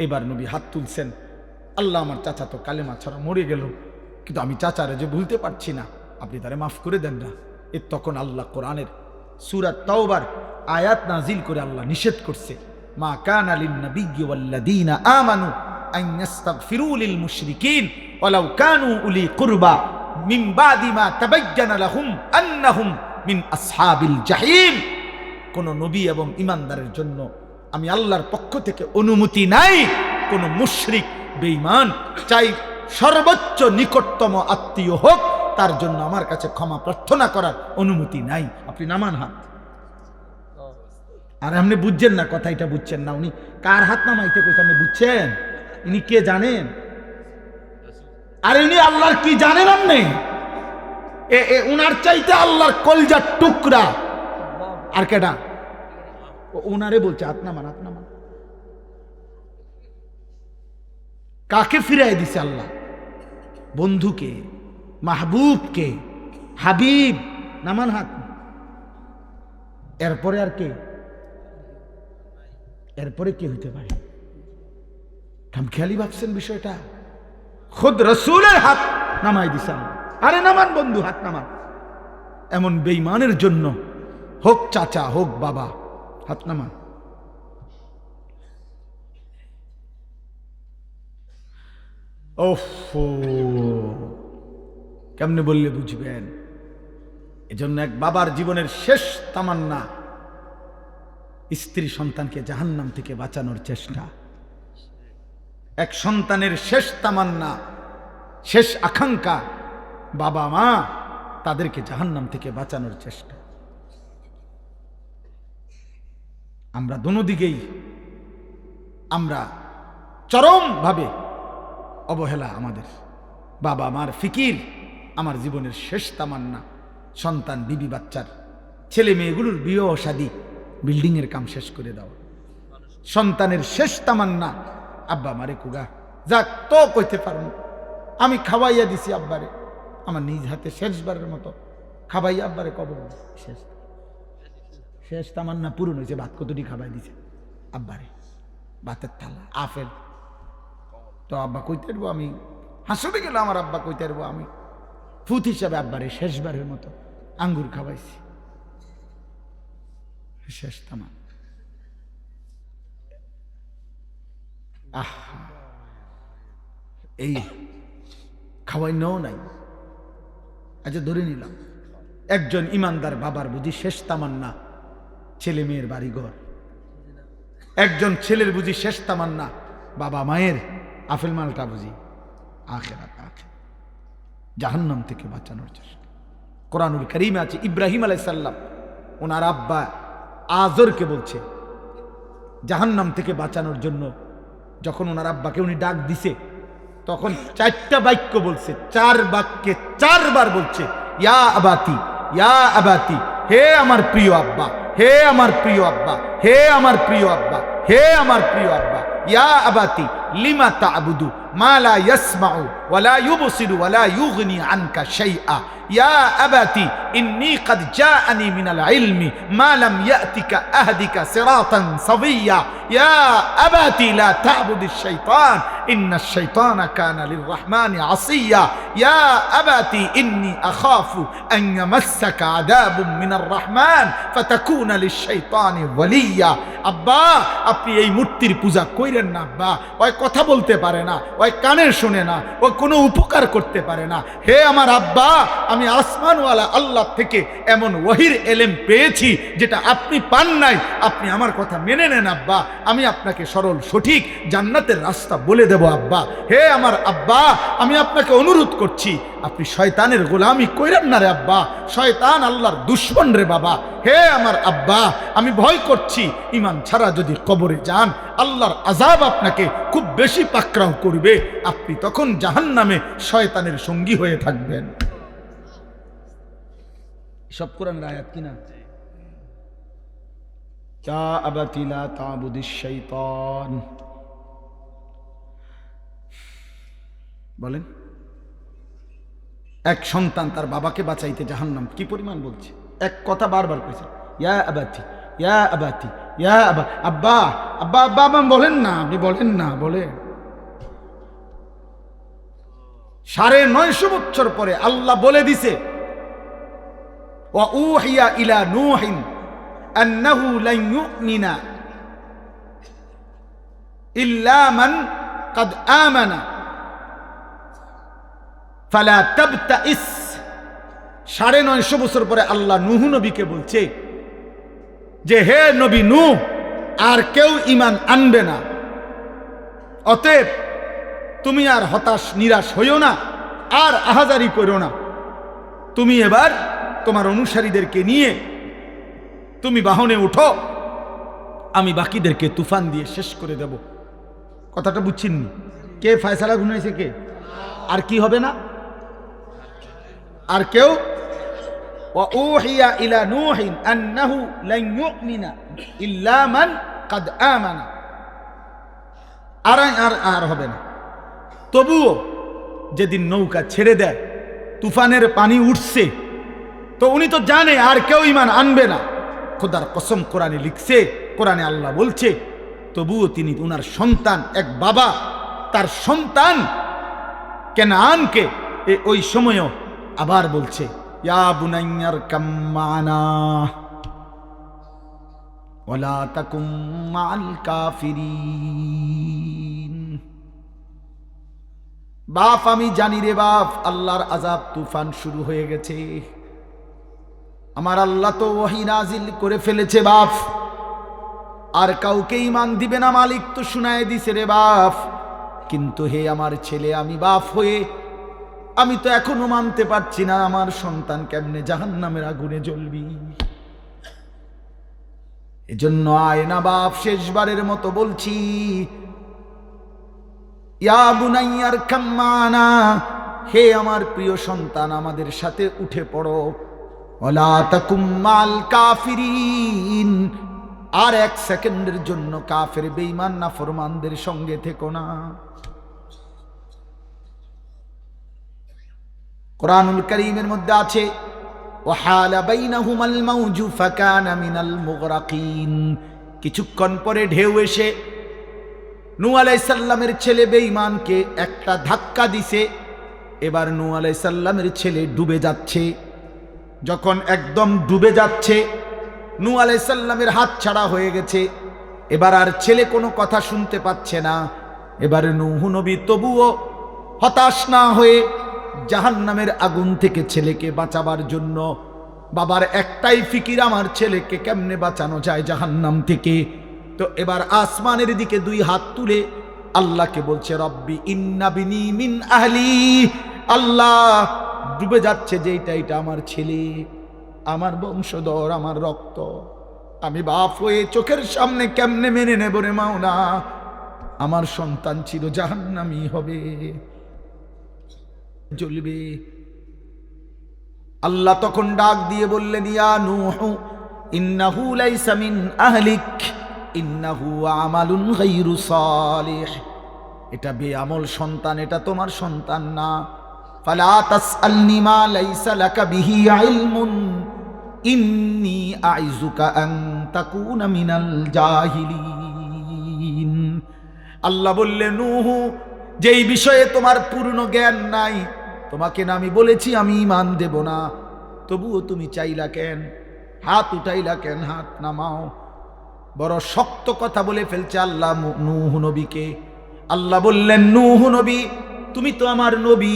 এবার নবী হাত তুলছেন, আল্লাহ আমার চাচা তো কালেমা ছাড়া মরে গেল, কিন্তু আমি চাচারে যে ভুলতে পারছি না, আপনি তারে মাফ করে দেন না। এর তখন আল্লাহ কোরআনের সূরা তাওবার আয়াত নাজিল করে আল্লাহ নিষেধ করছে, মা কানা লিন নাবিয়্যি ওয়াল্লাযীনা আমানু আন ইস্তাগফিরু লিল মুশরিকিন ওয়ালাউ কানু উলি কুরবা মিন বাদি মা তাবায়্যানা লাহুম আন্নাহুম মিন আসহাবিল জাহিম। কোন নবী এবং ঈমানদারের জন্য আমি আল্লাহর পক্ষ থেকে অনুমতি নাই কোন মুশরিক বেঈমান, চাই সর্বোচ্চ নিকটতম আত্মীয় হোক, তার জন্য আমার কাছে ক্ষমা প্রার্থনা করার অনুমতি নাই। আপনি নামান হাত। আর আপনি বুঝছেন না, কথা এটা বুঝছেন না। উনি কার হাত নামাইতে কইছে আপনি বুঝছেন? ইনি কে জানেন? আর ইনি আল্লাহর কি জানেন আপনি? উনার চাইতে আল্লাহর কলজার টুকরা আর কেডা? উনারে বলছে হাত নামান, হাত নামান। কাকে ফিরাই দিছে আল্লাহ? বন্ধুকে, মাহবুবকে, হাবিব। নামান হাত। এরপরে আর কে? এরপরে কে হইতে পারে? খামখেয়ালি ভাবছেন বিষয়টা? খুদ রসুলের হাত নামাই দিছে আল্লাহ। আরে নামান বন্ধু, হাত নামান। এমন বেঈমানের জন্য হোক চাচা হোক বাবা, হাত নামান। ওফো, কেমনে বললে বুঝবেন? এজন্য এক বাবার জীবনের শেষ তামান্না স্ত্রী সন্তানকে জাহান্নাম থেকে বাঁচানোর চেষ্টা। এক সন্তানের শেষ তামান্না, শেষ আকাঙ্ক্ষা বাবা মা তাদেরকে জাহান্নাম থেকে বাঁচানোর চেষ্টা। আমরা দুদিকেই আমরা চরমভাবে অবহেলা। আমাদের বাবা মার ফিকির আমার জীবনের শেষ তামান্না। সন্তান, বিবি, বাচ্চার ছেলে মেয়েগুলোর বিয়ে ও শাদী, বিল্ডিং এর কাম শেষ করে দেওয়া। সন্তানের শেষ তামান্না আব্বা মারে কুগা যাক তো কইতে পারবো, আমি খাওয়াইয়া দিছি আব্বারে, আমার নিজ হাতে শেষবারের মতো খাওয়াইয়া আব্বারে কবর শেষ। শেষ তামান্না পূরণ হয়েছে। ভাত কতটি খাওয়াই দিছে আব্বারে, ভাতের থালা, আপেল। তো আব্বা কইতে পারবো, আমি হাসতে গেলে আমার আব্বা কইতে পারবো আমি ফুত হিসাবে আব্বারে শেষবারের মতো আঙ্গুর খাওয়াইছি। শেষ তামান। এই খাওয়াই নেও নাই। আচ্ছা ধরে নিলাম একজন ইমানদার বাবার বুঝি শেষ তামান্না ছেলে মেয়ের বাড়িঘর। একজন ছেলের বুঝি শেষ তামান্না বাবা মায়ের আফেল মালটা বুঝি আখেরাত, জাহান্নাম থেকে বাঁচানোর চেষ্টা। কোরআনুল কারীমে আছে ইব্রাহিম আলাইহিস সালাম ওনার আব্বা আজরকে বলছে জাহান্নাম থেকে বাঁচানোর জন্য। যখন ওনার আব্বাকে উনি ডাক দিছে তখন 4টা বাক্য বলছে, 4 বাক্যে 4বার বলছে ইয়া আবাতি, ইয়া আবাতি, হে আমার প্রিয় আব্বা, হে আমার প্রিয় আব্বা, হে আমার প্রিয় আব্বা, হে আমার প্রিয় আব্বা। ইয়া আবাতি লিমা তা'বুদু মা লা ইয়াসমাউ ওয়া লা ইউবসিরু ওয়া লা ইউগনি আনকা শাইআ। ইয়া আবাতি ইন্নী ক্বাদ জাআনি মিনাল ইলমি মা লাম ইয়াতিকা আহদিকা সিরাতান সাবিয়্যা। ইয়া আবাতি লা তা'বুদিশ শাইতান ইন্নাশ শাইতানা কানা লিররহমানি আসিয়্যা। ইয়া আবাতি ইন্নী আখাফু আন ইয়ামাসসাকা আযাবুম মিনার রহমান ফাতাকুনা লিশ শাইতানি ওয়ালিয়্যা। আব্বা আপনি এই মূর্তির পূজা কইরেন না আব্বা, ওই কথা বলতে পারে না, ওই কানে শোনে না, ও কোনো উপকার করতে পারে না। হে আমার আব্বা, আমি আসমানওয়ালা আল্লাহ থেকে এমন ওয়াহির এলেম পেয়েছি যেটা আপনি পান নাই। আপনি আমার কথা মেনে নেন আব্বা, আমি আপনাকে সরল সঠিক জান্নাতের রাস্তা বলে দেব আব্বা। হে আমার আব্বা, আমি আপনাকে অনুরোধ করছি আপনি শয়তানের গোলামি কইরেন না রে আব্বা, শয়তান আল্লাহর দুশমন রে বাবা। হে আমার আব্বা, আমি ভয় করছি ঈমান ছাড়া যদি কবরে যান আল্লাহর আযাব আপনাকে খুব বেশি পাকড়াও করবে, আপনি তখন জাহান্নামে শয়তানের সঙ্গী হয়ে থাকবেন। সব কোরআনের আয়াত কিনা? ইয়া আবাতি লা তা'বুদিশ শাইতান। বলেন এক সন্তান তার বাবাকে বাঁচাইতে জাহান্নাম কি পরিমাণ বলছে, এক কথা বারবার কইছে ইয়া আবাতি, ইয়া আবাতি, ইয়া আবা। আব্বা আব্বা আব্বা আব্বা বলেন না, আপনি বলেন না, বলেন। 950 বছর পরে আল্লাহ বলে দিছে ওয়া উহিয়া ইলা নূহিন আন্নাহু লান ইউমিনা ইল্লা মান ক্বাদ আমানা ফালা তাবতাইস। 950 বছর পরে আল্লাহ নূহ নবীকে বলছে যে হে নবী নূহ, আর কেউ ঈমান আনবে না, অতএব তুমি আর হতাশ নিরাশ হইও না, আর আহাজারি করো না। তুমি এবার তোমার অনুসারীদেরকে নিয়ে তুমি বাহনে উঠো, আমি বাকিদেরকে তুফান দিয়ে শেষ করে দেব। কথাটা বুঝছেন? কে ফয়সালা ঘুমাইছে? কে? আর কি হবে না? আর কেউ? ওয়াউহিয়া ইলা নূহিন আন্নাহু লান ইউমিনা ইল্লা মান কাদ আমানা। আর হবে না। তবুও যেদিন নৌকা ছেড়ে দেয়, তুফানের পানি উঠছে, তো উনি তো জানে আর কেউ ঈমান আনবে না। খোদার কসম, কোরআনে লিখছে, কোরআনে আল্লাহ বলছে, তবুও তিনি উনার সন্তান, এক বাবা তার সন্তান কেনানকে ওই সময়ও আবার বলছে, ইয়া বুনাইয়ার কাম্মানা ওয়ালা তাকুম মাআল কাফিরিন। বাপ, আমি জানি রে বাপ, আল্লাহর আযাব তুফান শুরু হয়ে গেছে। আমার আল্লাহ তো ওহী নাজিল করে ফেলেছে বাপ, আর কাউকে ঈমান দিবে না, মালিক তো শুনায় দিছে রে বাপ। কিন্তু হে আমার ছেলে, আমি বাপ হয়ে আমি তো এখনো মানতে পারছি না, আমার সন্তান কেমনে জাহান্নামের আগুনে জ্বলবি। এজন্য আয় না বাপ, শেষবারের মতো বলছি, ইয়া বুনাইয়ার কাম্মানা, হে আমার প্রিয় সন্তান, আমাদের সাথে উঠে পড়ো। ওয়ালা তাকুম মাল কাফিরিন, আর এক সেকেন্ডের জন্য কাফের বেঈমান নাফরমানদের সঙ্গে থেকো না। কোরআনুল কারীমের মধ্যে আছে, ওয়াহালা বাইনাহুমাল মাউজু ফাকানা মিনাল মুগরাকিন। কিছুক্ষণ পরে ঢেউ এসে নূহ আলাইহিস সালামের ছেলে বেঈমানকে একটা ধাক্কা দিছে। এবার নূহ আলাইহিস সালামের ছেলে ডুবে যাচ্ছে। যখন একদম ডুবে যাচ্ছে, নূহ আলাইহিস সালামের হাত ছাড়া হয়ে গেছে, এবার আর ছেলে কোনো কথা শুনতে পাচ্ছে না। এবারে নূহ নবী তবুও হতাশ না হয়ে জাহান্নামের আগুন থেকে ছেলেকে বাঁচাবার জন্য, বাবার একটাই ফিকির, আমার ছেলেকে কেমনে বাঁচানো যায় জাহান্নাম থেকে। তো এবার আসমানের দিকে দুই হাত তুলে আল্লাহকে বলছে, রব্বি ইন্না বিনি মিন আহলি। আল্লাহ, ডুবে যাচ্ছে যেইটা, এটা আমার ছেলে, আমার বংশধর, আমার রক্ত। আমি বাপ হয়ে চোখের সামনে কেমনে মেনে নেব রে মাওলা, আমার সন্তান ছিল জাহান্নামী হবে, জ্বলবে। আল্লাহ তখন ডাক দিয়ে বললেন, ইয়া নূহ ইন্নাহু লাইসা মিন আহলিক ইন্নাহু আমালুন গায়রু সালিহ। এটা বেআমল সন্তান, এটা তোমার সন্তান না। ফালা তাসআলনি মা লাইসা লাকা বিহি ইলমুন ইন্নী আইযুকা আন তাকুনা মিনাল জাহিলিন। আল্লাহ বললেন, নূহ, যেই বিষয়ে তোমার পূর্ণ জ্ঞান নাই, তোমাকে না আমি বলেছি আমি ঈমান দেব না, তবুও তুমি চাইলা কেন? হাত উঠাইলা কেন? হাত নামাও। বড় শক্ত কথা বলে ফেলছে আল্লাহ নূহ নবীকে। আল্লাহ বললেন, নূহ নবী, তুমি তো আমার নবী,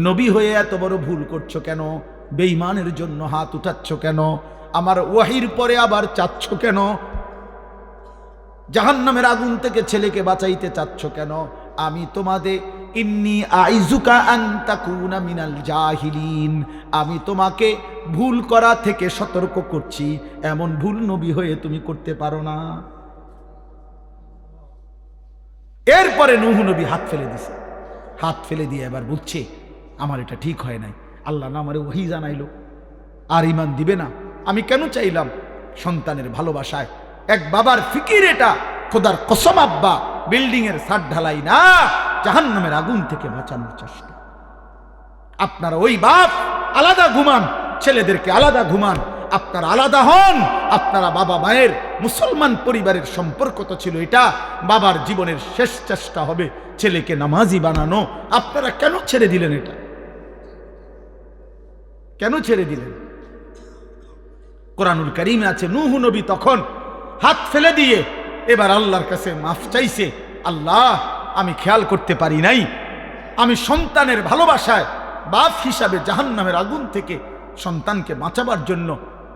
নবী হয়ে এত বড় ভুল করছো কেন? বেঈমানের জন্য হাত উঠাচ্ছ কেন? আমার ওয়াহির পরে আবার চাচ্ছ কেন? জাহান্নামের আগুন থেকে ছেলেকে বাঁচাইতে চাচ্ছ কেন? আমি তোমাদের ইন্নী আইযুকা আন তাকুনা মিনাল জাহিলিন, আমি তোমাকে ভুল করা থেকে সতর্ক করছি, এমন ভুল নবী হয়ে তুমি করতে পারো না। এরপরে নূহ নবী হাত ফেলে দিছে। হাত ফেলে দিয়ে এবার বুঝছে আমার এটা ঠিক হয় নাই, আল্লাহ না আমারে ওহী জানাইলো, আর ঈমান দিবে না। আমি কেন চাইলাম? সন্তানের ভালোবাসায়, এক বাবার ফিকির এটা। খোদার কসম আব্বা, বিল্ডিং এর ছাদ ঢালাই না, জাহান্নামের আগুন থেকে বাঁচানোর চেষ্টা। আপনারা ওই বাপ আলাদা ঘুমান, ছেলেদেরকে আলাদা ঘুমান, আপনারা আলাদা হন। আপনারা বাবা মায়ের, মুসলমান পরিবারের সম্পর্ক তো ছিল এটা, বাবার জীবনের শেষ চেষ্টা হবে ছেলেকে নামাজি বানানো। আপনারা কেন ছেড়ে দিলেন এটা? কেন ছেড়ে দিলেন? কোরআনুল কারীমে আছে, নূহ নবী তখন হাত ফেলে দিয়ে এবার আল্লাহর কাছে মাফ চাইছে, আল্লাহ, আমি খেয়াল করতে পারি নাই, আমি সন্তানের ভালোবাসায় বাপ হিসাবে জাহান্নামের আগুন থেকে সন্তানকে বাঁচাবার জন্য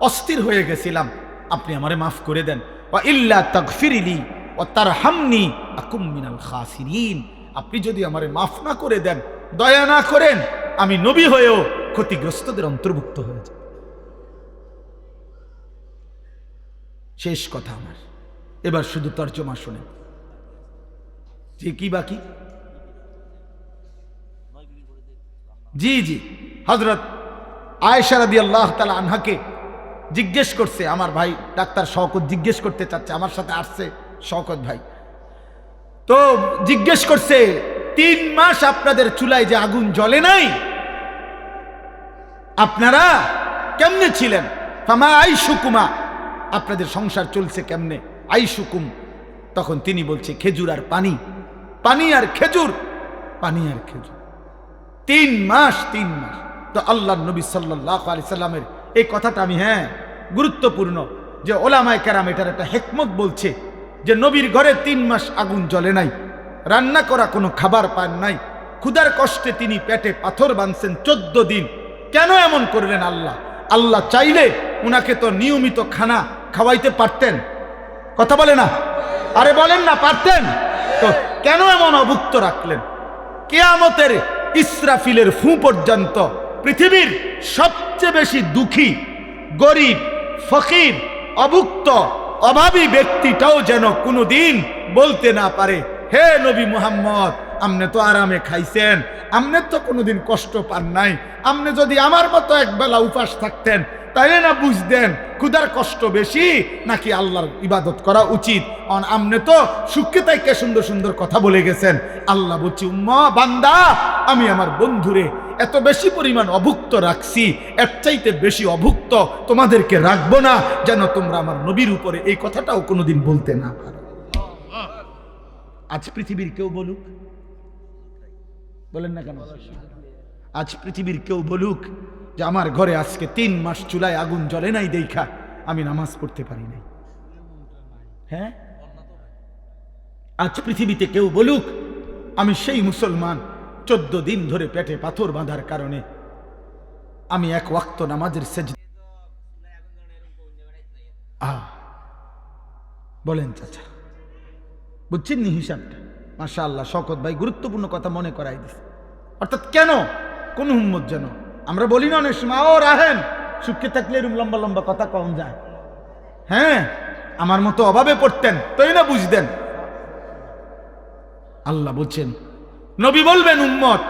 অস্থির হয়ে গেছিলাম, আপনি আমারে মাফ করে দেন। ওয়া ইল্লা তাগফিরলি ওয়া তারহামনি আকুম মিনাল খাসিরিন। আপনি যদি আমারে মাফ না করে দেন, দয়া না করেন, আমি নবী হয়েও ক্ষতিগ্রস্তদের অন্তর্ভুক্ত হয়ে যাব। শেষ কথা আমার, এবার শুধু তর্জমা শুনেন। যে কি বাকি? জি জি, হযরত আয়েশা রাদিয়াল্লাহু তাআলা আনহাকে জিজ্ঞেস করছে, আমার ভাই ডাক্তার শওকত জিজ্ঞেস করতে চাচ্ছে, আমার সাথে আসছে শওকত ভাই, তো জিজ্ঞেস করছে 3 মাস আপনাদের চুলায় যে আগুন জ্বলে নাই, আপনারা কেমনে ছিলেন? ফামা আইশুকুমা, আপনাদের সংসার চলছে কেমনে? আইশুকুম, তখন তিনি বলছে খেজুর আর পানি, পানি আর খেজুর, পানি আর খেজুর। 3 মাস, 3 মাস। তো আল্লাহর নবী সাল্লাল্লাহু আলাইহি সাল্লামের এই কথাটা আমি গুরুত্বপূর্ণ, যে ওলামায়ে কেরাম এটার একটা হিকমত বলছে, যে নবীর ঘরে 3 মাস আগুন জ্বলে নাই, রান্না করা কোনো খাবার পান নাই, ক্ষুধার কষ্টে তিনি পেটে পাথর বাঁধছেন 14 দিন। কেন এমন করলেন আল্লাহ? আল্লাহ চাইলে উনাকে তো নিয়মিত খানা খাওয়াইতে পারতেন, কথা বলে না, আরে বলেন না, পারতেন তো, কেন এমন অভুক্ত রাখলেন? কিয়ামতের ইসরাফিলের ফু পর্যন্ত পৃথিবীর সবচেয়ে বেশি দুঃখী, গরিব, ফকির, অভুক্ত, অভাবী ব্যক্তিটাও যেন কোনোদিন বলতে না পারে, হে নবী মুহাম্মদ, আপনি তো আরামে খাইছেন, আপনি তো কোনোদিন কষ্ট পান নাই, আপনি যদি আমার মতো একবেলা উপাস থাকতেন তাইলে না বুঝতেন ক্ষুধার কষ্ট বেশি নাকি আল্লাহর ইবাদত করা উচিত। আপনি তো সুখে তাইকে সুন্দর সুন্দর কথা বলে গেছেন। আল্লাহ বলছি, উম্মা বান্দা, আমি আমার বন্ধুরে এত বেশি পরিমাণ অভুক্ত রাখছি, এর চাইতে বেশি অভুক্ত তোমাদেরকে রাখবো না, যেন তোমরা আমার নবীর উপরে এই কথাটাও কোনোদিন বলতে না পারো। আজ পৃথিবীর কেউ বলুক, বলেন না কেন, আজ পৃথিবীর কেউ বলুক যে আমার ঘরে আজকে 3 মাস চুলায় আগুন জ্বলে নাই দেখা আমি নামাজ পড়তে পারি নাই, হ্যাঁ? আজ পৃথিবীতে কেউ বলুক আমি সেই মুসলমান 14 দিন ধরে পেটে পাথর বাঁধার কারণে আমি 1 ওয়াক্ত নামাজের সেজদা, বলেন চাচা, বুঝছেন নি হিসাবটা? মাশাআল্লাহ, শওকত ভাই গুরুত্বপূর্ণ কথা মনে করাই দিছে। অর্থাৎ কেন কোন উম্মত যেন আমরা বলি না অনেক সময়, ও রাহেন সুখে থাকলে এরকম লম্বা লম্বা কথা কম যায়, হ্যাঁ আমার মতো অভাবে পড়তেন তাই না বুঝতেন। আল্লাহ বলছেন, নবী বলবেন উম্মত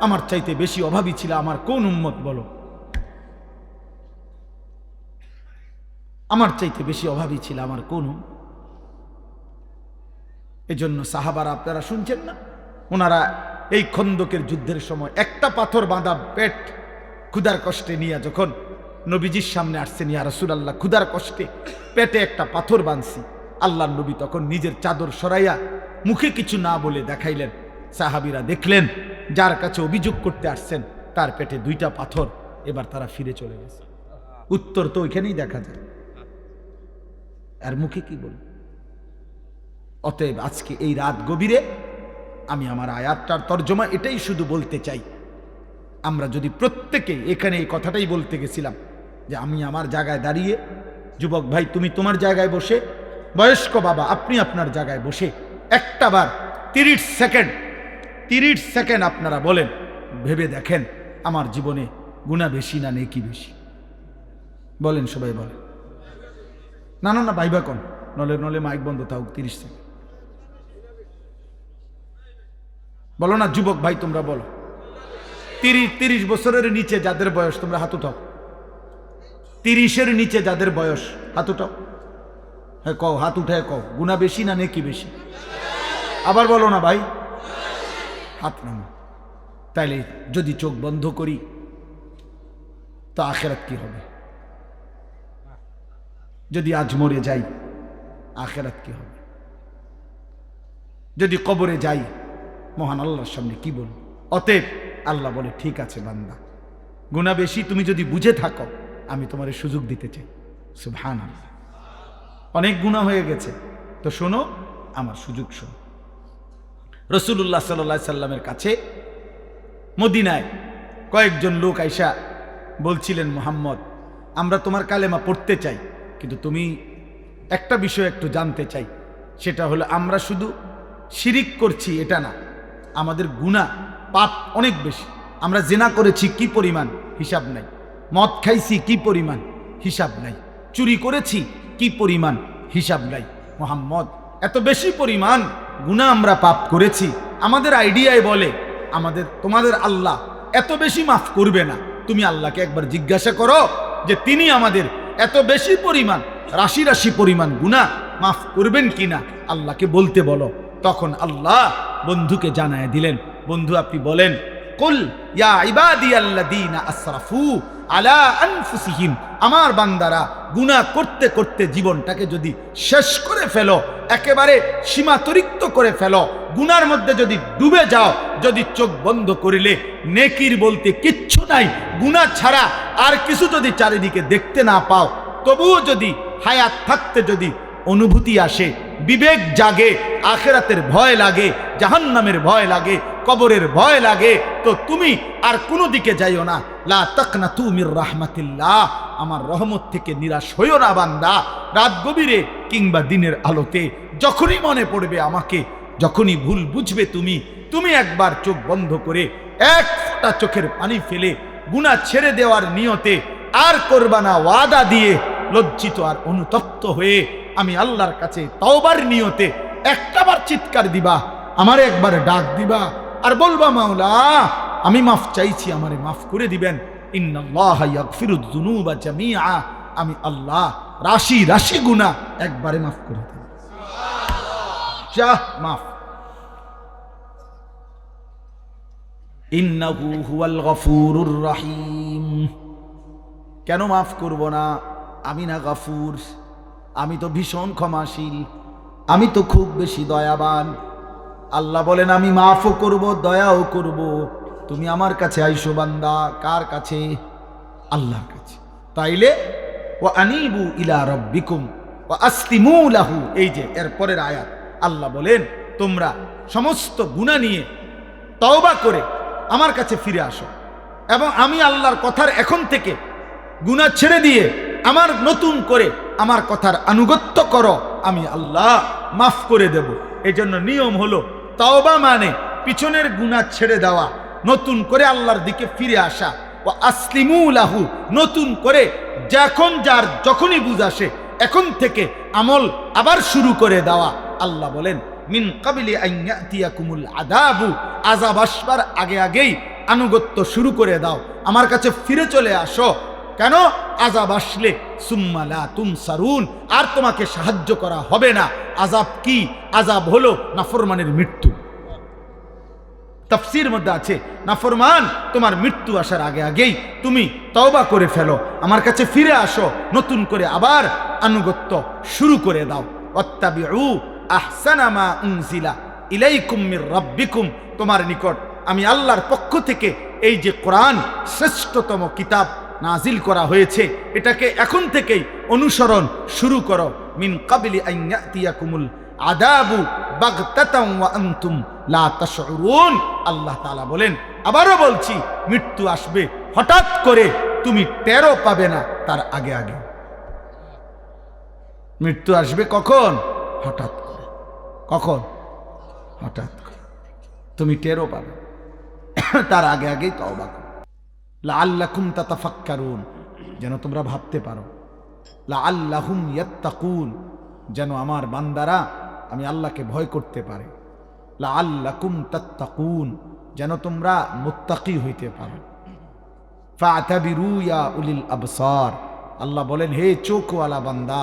আমার চাইতে বেশি অভাবী ছিল আমার কোন উম্মত বলো? আমার চাইতে বেশি অভাবী ছিল আমার কোন? এজন্য সাহাবারা, আপনারা শুনছেন না, ওনারা এই খন্দকের যুদ্ধের সময় একটা পাথর বাঁধা পেট ক্ষুধার কষ্টে নিয়ে যখন নবীজির সামনে আসছেন, ইয়া রাসূলুল্লাহ ক্ষুধার কষ্টে পেটে একটা পাথর বাঁধছি, আল্লাহর নবী তখন নিজের চাদর সরাইয়া মুখে কিছু না বলে দেখাইলেন। সাহাবীরা দেখলেন যার কাছে অভিযোগ করতে আসছেন তার পেটে 2টা পাথর, এবার তারা ফিরে চলে গেছে। উত্তর তো ওইখানেই দেখা যায়, আর মুখে কি বল? অতএব আজকে এই রাত গভীরে আমি আমার আয়াতটার তর্জমা এটাই শুধু বলতে চাই, আমরা যদি প্রত্যেকে এখানে এই কথাটাই বলতে গেছিলাম যে আমি আমার জায়গায় দাঁড়িয়ে, যুবক ভাই তুমি তোমার জায়গায় বসে, বয়স্ক বাবা আপনি আপনার জায়গায় বসে একটা বার 30 সেকেন্ড আপনারা বলেন, ভেবে দেখেন আমার জীবনে গুনাহ বেশি না নেকি বেশি? বলেন, সবাই বলেন। না না না ভাইবা কোন, নলে মাইক বন্ধ থাক। 30 সেকেন্ড বলো না যুবক ভাই, তোমরা বলো। 30 বছরের নিচে যাদের বয়স তোমরা হাত উঠাও। 30-এর নিচে যাদের বয়স হাত উঠাও। হ্যাঁ কও, হাত উঠায় কও, গুনাহ বেশি না নেকি বেশি? আবার বলো না ভাই, হাত নামা। তাইলে যদি চোখ বন্ধ করি তো আখিরাত কি হবে? যদি আজ মরে যাই আখিরাত কি হবে? যদি কবরে যাই মহান আল্লাহর সামনে কি বলব? অতএব আল্লাহ বলে, ঠিক আছে বান্দা, গুনাহ বেশি তুমি যদি বুঝে থাকো আমি তোমার সুযোগ দিতে চাই। সুবহানাল্লাহ, অনেক গুনাহ হয়ে গেছে তো শোনো, আমার সুযোগ শোনো। রাসূলুল্লাহ সাল্লাল্লাহু আলাইহি সাল্লামের কাছে মদিনায় কয়েকজন লোক আইসা বলছিলেন, মুহাম্মদ আমরা তোমার কালেমা পড়তে চাই, কিন্তু তুমি একটা বিষয় একটু জানতে চাই, সেটা হলো আমরা শুধু শিরিক করছি এটা না, আমাদের গুনাহ পাপ অনেক বেশি। আমরা জিনা করেছি কি পরিমাণ, হিসাব নাই। মদ খাইছি কি পরিমাণ, হিসাব নাই। চুরি করেছি কি পরিমাণ, হিসাব নাই। মোহাম্মদ এত বেশি পরিমাণ গুনাহ আমরা পাপ করেছি। আমাদের আইডিয়ায় বলে তোমাদের আল্লাহ এত বেশি মাফ করবে না। তুমি আল্লাহকে একবার জিজ্ঞাসা করো যে তিনি আমাদের এত বেশি পরিমাণ রাশি রাশি পরিমাণ গুনাহ মাফ করবেন কিনা, আল্লাহকে বলতে বলো। তখন আল্লাহ বন্ধুকে জানায় দিলেন, বন্ধু আপনি বলেন, কুল ইয়া ইবাদিয়াল্লাযীনা আসরাফু আলা আনফুসিহিম, আমার বান্দারা গুনাহ করতে করতে জীবনটাকে যদি শেষ করে ফেলো, একেবারে সীমাতরিক্ত করে ফেলো, গুনার মধ্যে যদি ডুবে যাও, যদি চোখ বন্ধ করিলে নেকির বলতে কিচ্ছু নাই, গুনাহ ছাড়া আর কিছু যদি চারিদিকে দেখতে না পাও, তবুও যদি হায়াত থাকতে যদি অনুভূতি আসে, বিবেক জাগে, আখিরাতের ভয় লাগে, জাহান্নামের ভয় লাগে, কবরের ভয় লাগে, তো তুমি আর কোনো দিকে যাইও না। লা তাকনাতু মির রাহমাতিল্লাহ, আমার রহমত থেকে নিরাশ হইও না বান্দা। রাত গভীরে কিংবা দিনের আলোতে যখনই মনে পড়বে আমাকে, যখনই ভুল বুঝবে তুমি একবার চোখ বন্ধ করে এক ফোঁটা চোখের পানি ফেলে গুনাহ ছেড়ে দেওয়ার নিয়তে আর করবা না ওয়াদা দিয়ে, লজ্জিত আর অনুতপ্ত হয়ে আমি আল্লাহর কাছে তওবার নিয়তে একটাবার চিৎকার দিবা, আমারে একবার ডাক দিবা আর বলবা, মাওলা আমি মাফ চাইছি, আমারে মাফ করে দিবেন। ইন্নাল্লাহা ইয়াগফিরুয যুনুবা জামিআ, আমি আল্লাহ রাশি রাশি গুনাহ একবারে মাফ করে দেব। মাফ। ইন্নাহু হুয়াল গফুরুর রহিম। কেন মাফ করব না? আমি না গফুর? আমি তো ভীষণ ক্ষমাশীল, আমি তো খুব বেশি দয়াবান। আল্লাহ বলেন আমি মাফও করব, দয়াও করব। তুমি আমার কাছে আইসো বান্দা। কার কাছে? আল্লাহর কাছে। তাইলে ওয়া আনিবু ইলা রাব্বিকুম ওয়া আসলিমু লাহু, এই যে এর পরের আয়াত, আল্লাহ বলেন তোমরা সমস্ত গুনাহ নিয়ে তওবা করে আমার কাছে ফিরে আসো, এবং আমি আল্লাহর কথার এখন থেকে গুনাহ ছেড়ে দিয়ে আমার নতুন করে আমার কথার আনুগত্য করো, আমি আল্লাহ মাফ করে দেব। এই জন্য নিয়ম হলো তওবা মানে পিছনের গুনাহ ছেড়ে দেওয়া, নতুন করে আল্লাহর দিকে ফিরে আসা। ও আসলিমু লাহু, নতুন করে যখন যার যখনই বুঝ আসে এখন থেকে আমল আবার শুরু করে দেওয়া। আল্লাহ বলেন মিন কাবলি আন ইয়াতিয়াকুমুল আযাবু, আযাব আসবার আগে আগেই আনুগত্য শুরু করে দাও, আমার কাছে ফিরে চলে আসো। কেন? আযাব আসলে সুম্মা লা তুনসারুন, আর তোমাকে সাহায্য করা হবে না। আযাব কি? আযাব হলো নাফরমানের মৃত্যু। তাফসীর মধ্যে আছে নাফরমান তোমার মৃত্যু আসার আগে আগেই তুমি তওবা করে ফেলো, আমার কাছে ফিরে আসো, নতুন করে আবার আনুগত্য শুরু করে দাও। ওয়াত্তাবিউ আহসানা মা উনজিলা ইলাইকুম মির রাব্বিকুম, তোমার নিকট আমি আল্লাহর পক্ষ থেকে এই যে কোরআন শ্রেষ্ঠতম কিতাব নাজিল করা হয়েছে, এটাকে এখন থেকেই অনুসরণ শুরু করো। মিন কাবলি আন ইয়াতিয়াকুমুল আযাবু বাগতাতাম ওয়া আনতুম লা তাশউরুন, আল্লাহ তাআলা বলেন, আবারও বলছি, মৃত্যু আসবে হঠাৎ করে, তুমি টেরও পাবে না তার আগে আগে। মৃত্যু আসবে কখন? হঠাৎ করে। কখন? হঠাৎ করে, তুমি টেরও পাবে, তার আগে আগেই তওবা করো। লাআল্লাকুম তাতাফাক্কারুন, যেন তোমরা ভাবতে পারো। লাআল্লাহুম ইয়াত্তাকুন, যেন আমার বান্দারা আমি আল্লাহকে ভয় করতে পারে। লাআল্লাকুম তাত্তাকুন, যেন তোমরা মুত্তাকি হইতে পারো। ফাতাবিরু ইয়া উলিল আবসার, আল্লাহ বলেন হে চোখওয়ালা বান্দা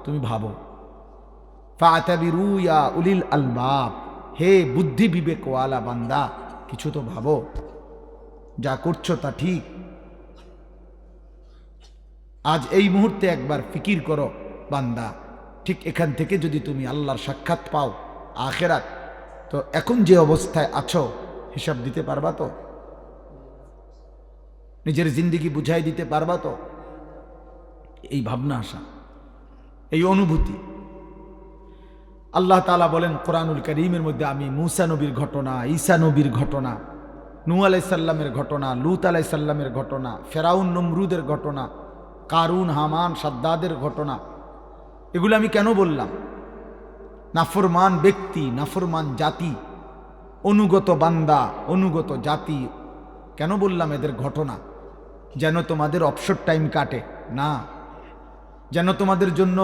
তুমি ভাবো। ফাতাবিরু ইয়া উলিল আলবাব, হে বুদ্ধি বিবেকওয়ালা বান্দা কিছু তো ভাবো, যা করছো তা ঠিক। আজ এই মুহূর্তে একবার ফিকির করো বান্দা, ঠিক এখান থেকে যদি তুমি আল্লাহর সাক্ষাৎ পাও আখেরাত, তো এখন যে অবস্থায় আছো হিসাব দিতে পারবা তো? নিজের জিন্দেগি বুঝাই দিতে পারবা তো? এই ভাবনা আসা, এই অনুভূতি। আল্লাহ তাআলা বলেন কোরআনুল কারীমের মধ্যে, আমি মূসা নবীর ঘটনা, ঈসা নবীর ঘটনা, নূহ আলাইহিস সালামের ঘটনা, লূত আলাইহিস সালামের ঘটনা, ফেরাউন নমরুদের ঘটনা, কারুন হামান সাদ্দাদের ঘটনা, এগুলো আমি কেন বললাম? নাফরমান ব্যক্তি, নাফরমান জাতি, অনুগত বান্দা, অনুগত জাতি কেন বললাম এদের ঘটনা? যেন তোমাদের অবসর টাইম কাটে না, যেন তোমাদের জন্য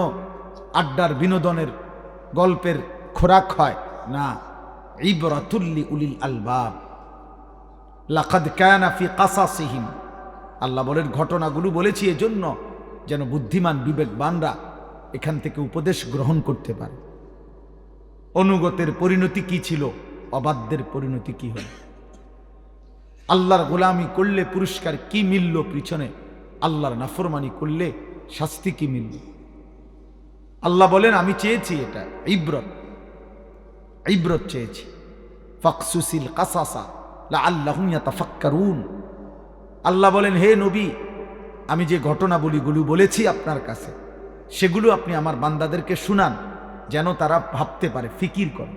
আড্ডার বিনোদনের গল্পের খোরাক হয় না। ইবরাতুল লিউলিল আলবাব, লাকাদ কানা ফি কাসাসিহিম, আল্লাহ বলেন ঘটনাগুলো বলেছি এজন্য যেন বুদ্ধিমান বিবেকবানরা এখান থেকে উপদেশ গ্রহণ করতে পারে। অনুগতের পরিণতি কি ছিল, অবাধ্যের পরিণতি কি হল, আল্লাহর গোলামি করলে পুরস্কার কি মিলল পিছনে, আল্লাহর নাফরমানি করলে শাস্তি কি মিলল। আল্লাহ বলেন আমি চেয়েছি এটা ইবরত, ইবরত চেয়েছি। ফাকসুসিল কাসাসা লাআল্লাহুম ইয়াতাফাক্কারুন, আল্লাহ বলেন হে নবী আমি যে ঘটনাবলীগুলো বলেছি আপনার কাছে সেগুলো আপনি আমার বান্দাদেরকে শুনান, যেন তারা ভাবতে পারে, ফিকির করে।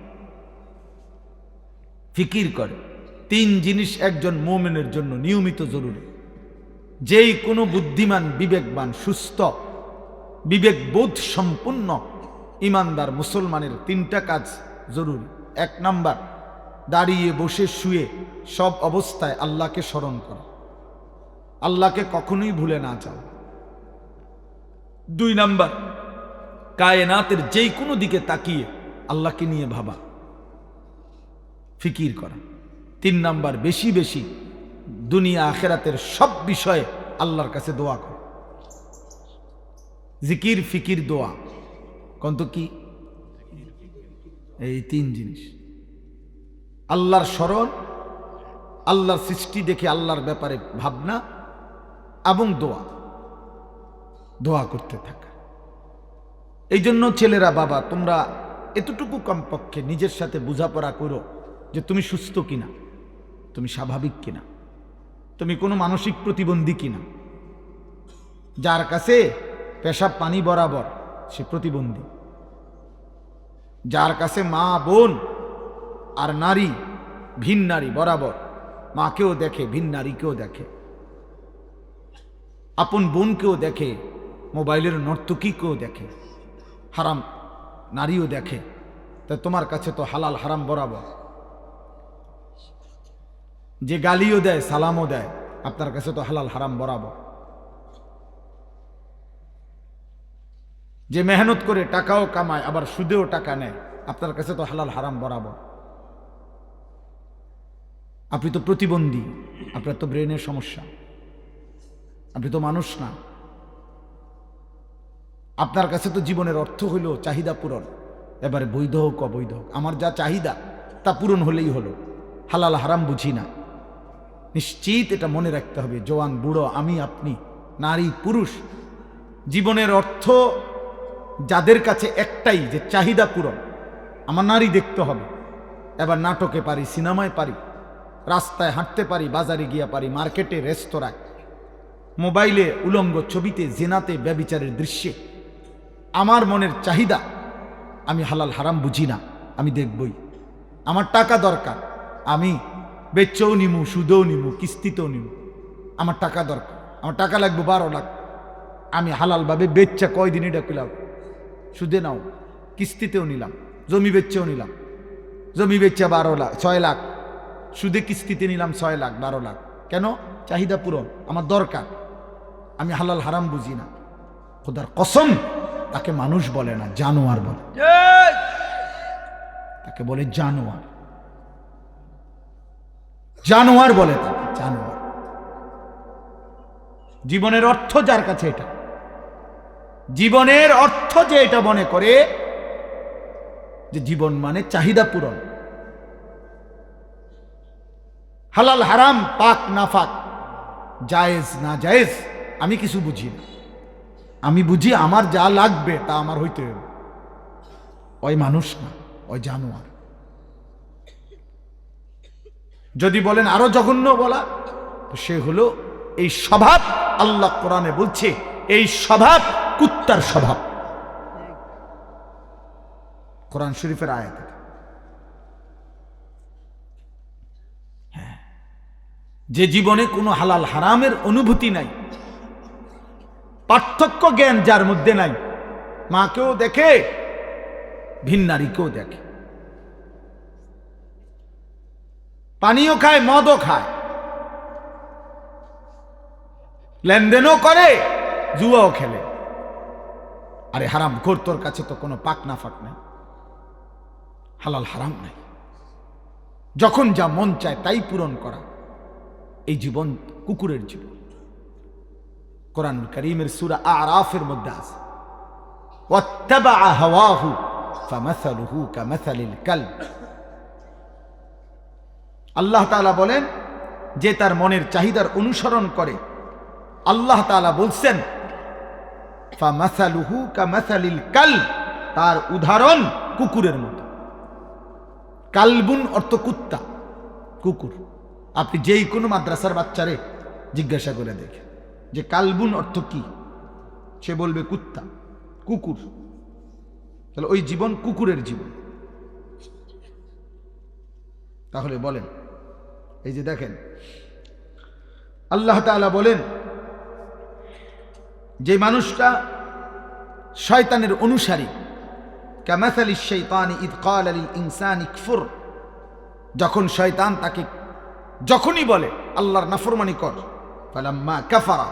ফিকির করে। তিন জিনিস একজন মুমিনের জন্য নিয়মিত জরুরি। যেই কোনো বুদ্ধিমান বিবেকবান সুস্থ বিবেকবোধ সম্পন্ন ইমানদার মুসলমানের তিনটা কাজ জরুরি। এক নাম্বার, দাঁড়িয়ে বসে শুয়ে সব অবস্থায় আল্লাহকে স্মরণ করা, আল্লাহকে কখনোই ভুলে না যাওয়া। দুই নাম্বার, কায়নাতের যেই কোনো দিকে তাকিয়ে আল্লাহকে নিয়ে ভাবা, ফিকির করা। তিন নাম্বার, বেশি বেশি দুনিয়া আখেরাতের সব বিষয়ে আল্লাহর কাছে দোয়া করা। জিকির, ফিকির, দোয়া, কন্ত কি? এই তিন জিনিস। আল্লাহর স্মরণ, আল্লাহর সৃষ্টি দেখে আল্লাহর ব্যাপারে ভাবনা এবং দোয়া, দোয়া করতে থাকা। এই জন্য ছেলেরা, বাবা তোমরা এতটুকু কমপক্ষে নিজের সাথে বোঝাপড়া করো যে তুমি সুস্থ কিনা, তুমি স্বাভাবিক কিনা, তুমি কোনো মানসিক প্রতিবন্ধী কিনা। যার কাছে পেশাব পানি বরাবর সে প্রতিবন্ধী। যার কাছে মা বোন আর নারী, ভিন নারী বরাবর, মাকেও দেখে ভিন নারীকেও দেখে, আপন বোনকেও দেখে, মোবাইলের নর্তকীকেও দেখে, হারাম নারীও দেখে, তা তোমার কাছে তো হালাল হারাম বরাবর। যে গালিও দেয় সালামও দেয় আপনার কাছে তো হালাল হারাম বরাবর। যে মেহনত করে টাকাও কামায় আবার সুদেও টাকা নেয় আপনার কাছে তো হালাল হারাম বরাবর। আপনি তো প্রতিবন্ধী, আপনার তো ব্রেনের সমস্যা, আপনি তো মানুষ না। আপনার কাছে তো জীবনের অর্থ হইল চাহিদা পূরণ, এবারে বৈধ হোক অবৈধ হোক, আমার যা চাহিদা তা পূরণ হলেই হলো, হালাল হারাম বুঝি না। নিশ্চিত এটা মনে রাখতে হবে, জওয়ান বুড়ো, আমি আপনি, নারী পুরুষ, জীবনের অর্থ যাদের কাছে একটাই যে চাহিদা পূরণ, আমার নারী দেখতে হবে। এবার নাটকে পারি, সিনেমায় পারি, রাস্তায় হাঁটতে পারি, বাজারে গিয়া পারি, মার্কেটে, রেস্তোরাঁয়, মোবাইলে, উলঙ্গ ছবিতে, জেনাতে, ব্যভিচারের দৃশ্যে আমার মনের চাহিদা, আমি হালাল হারাম বুঝি না, আমি দেখবই। আমার টাকা দরকার, আমি বেচেও নিমু, সুদেও নিমু, কিস্তিতেও নিমু, আমার টাকা দরকার, আমার টাকা লাগবে 12 লাখ, আমি হালালভাবে বেচা কয়দিন এটা পেলাম, সুদে নাও, কিস্তিতেও নিলাম, জমি বেচেও নিলাম, জমি বেচা 12 লাখ 6 লাখ, সুদে কিস্তিতে নিলাম 6 লাখ 12 লাখ। কেন? চাহিদা পূরণ, আমার দরকার, আমি হালাল হারাম বুঝি না। খোদার কসম তাকে মানুষ বলে না, জানোয়ার বলে, তাকে বলে জানোয়ার, জানোয়ার বলে তাকে, জানোয়ার। জীবনের অর্থ যার কাছে এটা, জীবনের অর্থ যে এটা মনে করে যে জীবন মানে চাহিদা পূরণ, হালাল হারাম, পাক নাফাক, জায়েজ না জায়েজ আমি কিছু বুঝি না, আমি বুঝি আমার যা লাগবে তা আমার হইতে হবে। ওই মানুষ না, ওই জানোয়ার। যদি বলেন আরো জঘন্য বলা, তো সে হলো এই স্বভাব। আল্লাহ কোরআনে বলছে এই স্বভাব কুত্তার স্বভাব, কোরআন শরীফের আয়াত। হ্যাঁ, যে জীবনে কোনো হালাল হারামের অনুভূতি নাই, পার্থক্য জ্ঞান যার মধ্যে নাই, মাকেও দেখে ভিন নারীকেও দেখে, পানিও খায় মদও খায়, লেনদেনও করে, জুয়াও খেলে। আরে হারাম খোর, তোর কাছে তো কোনো পাক না ফাক নাই, হালাল হারাম নাই, যখন যা মন চায় তাই পূরণ করা, এই জীবন কুকুরের জীবন। কোরআনুল কারীমের সূরা আরাফের মধ্যে আছে, ওয়াত্তাবাআ হাওয়াহু ফামাসালুহু কামাসালিল কালব। আল্লাহ তাআলা বলেন, যে তার মনের চাহিদার অনুসরণ করে, আল্লাহ তাআলা বলছেন ফামাসালুহু কামাসালিল কালব, তার উদাহরণ কুকুরের মতো। কালবুন অর্থ কুত্তা, কুকুর। আপনি যেই কোনো মাদ্রাসার বাচ্চারে জিজ্ঞাসা করে দেখেন যে কালবুন অর্থ কি, সে বলবে কুত্তা, কুকুর। তাহলে ওই জীবন কুকুরের জীবন। তাহলে বলেন, এই যে দেখেন আল্লাহ তাআলা বলেন, যে মানুষটা শয়তানের অনুসারী, কামাসালিশ শাইতানি ইয ক্বালা লিল ইনসানি কফুর, যখন শয়তান তাকে যখনই বলে আল্লাহর নাফরমানি কর, ফালাম্মা কাফারা,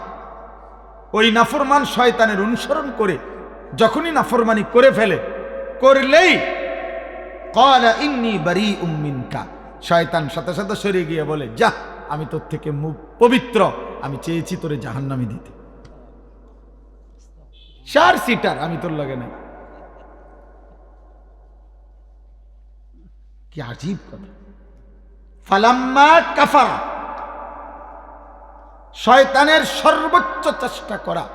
ওই নাফরমান শয়তানের অনুসরণ করে যখনই নাফরমানি করে ফেলে, করলেই ক্বালা ইন্নী বারীউম মিনকা, শয়তান সাথে সাথে সরে গিয়ে বলে, যা, আমি তোর থেকে পবিত্র, আমি চেয়েছি তোরে জাহান্নামে দিতে, শার সিটার, আমি তোর লাগে না। কি আজীব কথা। ফালাম্মা কাফারা, শয়তানের সর্বোচ্চ চেষ্টা করা,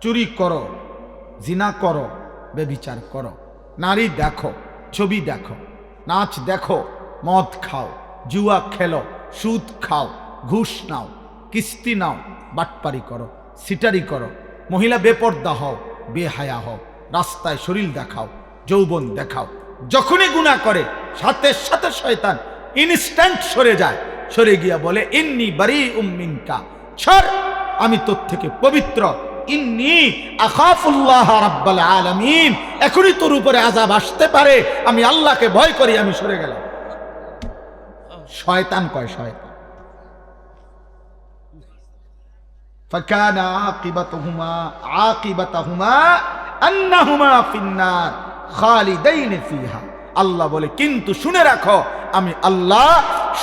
চুরি করো, জিনা করো, ব্যভিচার করো, নারী দেখো, ছবি দেখো, নাচ দেখো, মদ খাও, জুয়া খেলো, সুদ খাও, ঘুষ নাও, কিস্তি নাও, বাটপারি করো, সিটারি করো, মহিলা বেপর্দা হও, বেহায়া হও, রাস্তায় শরীর দেখাও, যৌবন দেখাও, যখনই গুনাহ করে সাথে সাথে শয়তান ইনস্ট্যান্ট সরে যায়, সরে গিয়া বলে ইন্নী বারীউম মিনকা, ছাড়, আমি তোর থেকে পবিত্র, ইন্নী আখাফুল্লাহ রাব্বাল আলামিন, এখনই তোর উপরে আযাব আসতে পারে, আমি আল্লাহকে ভয় করি, আমি সরে গেলাম। শয়তান কয়, শয়তান। ফাকানা আকিবাতুহুমা আন্নাহুমা ফিন্নার খালিদাইন ফিহা, আল্লাহ বলে, কিন্তু শুনে রাখো, আমি আল্লাহ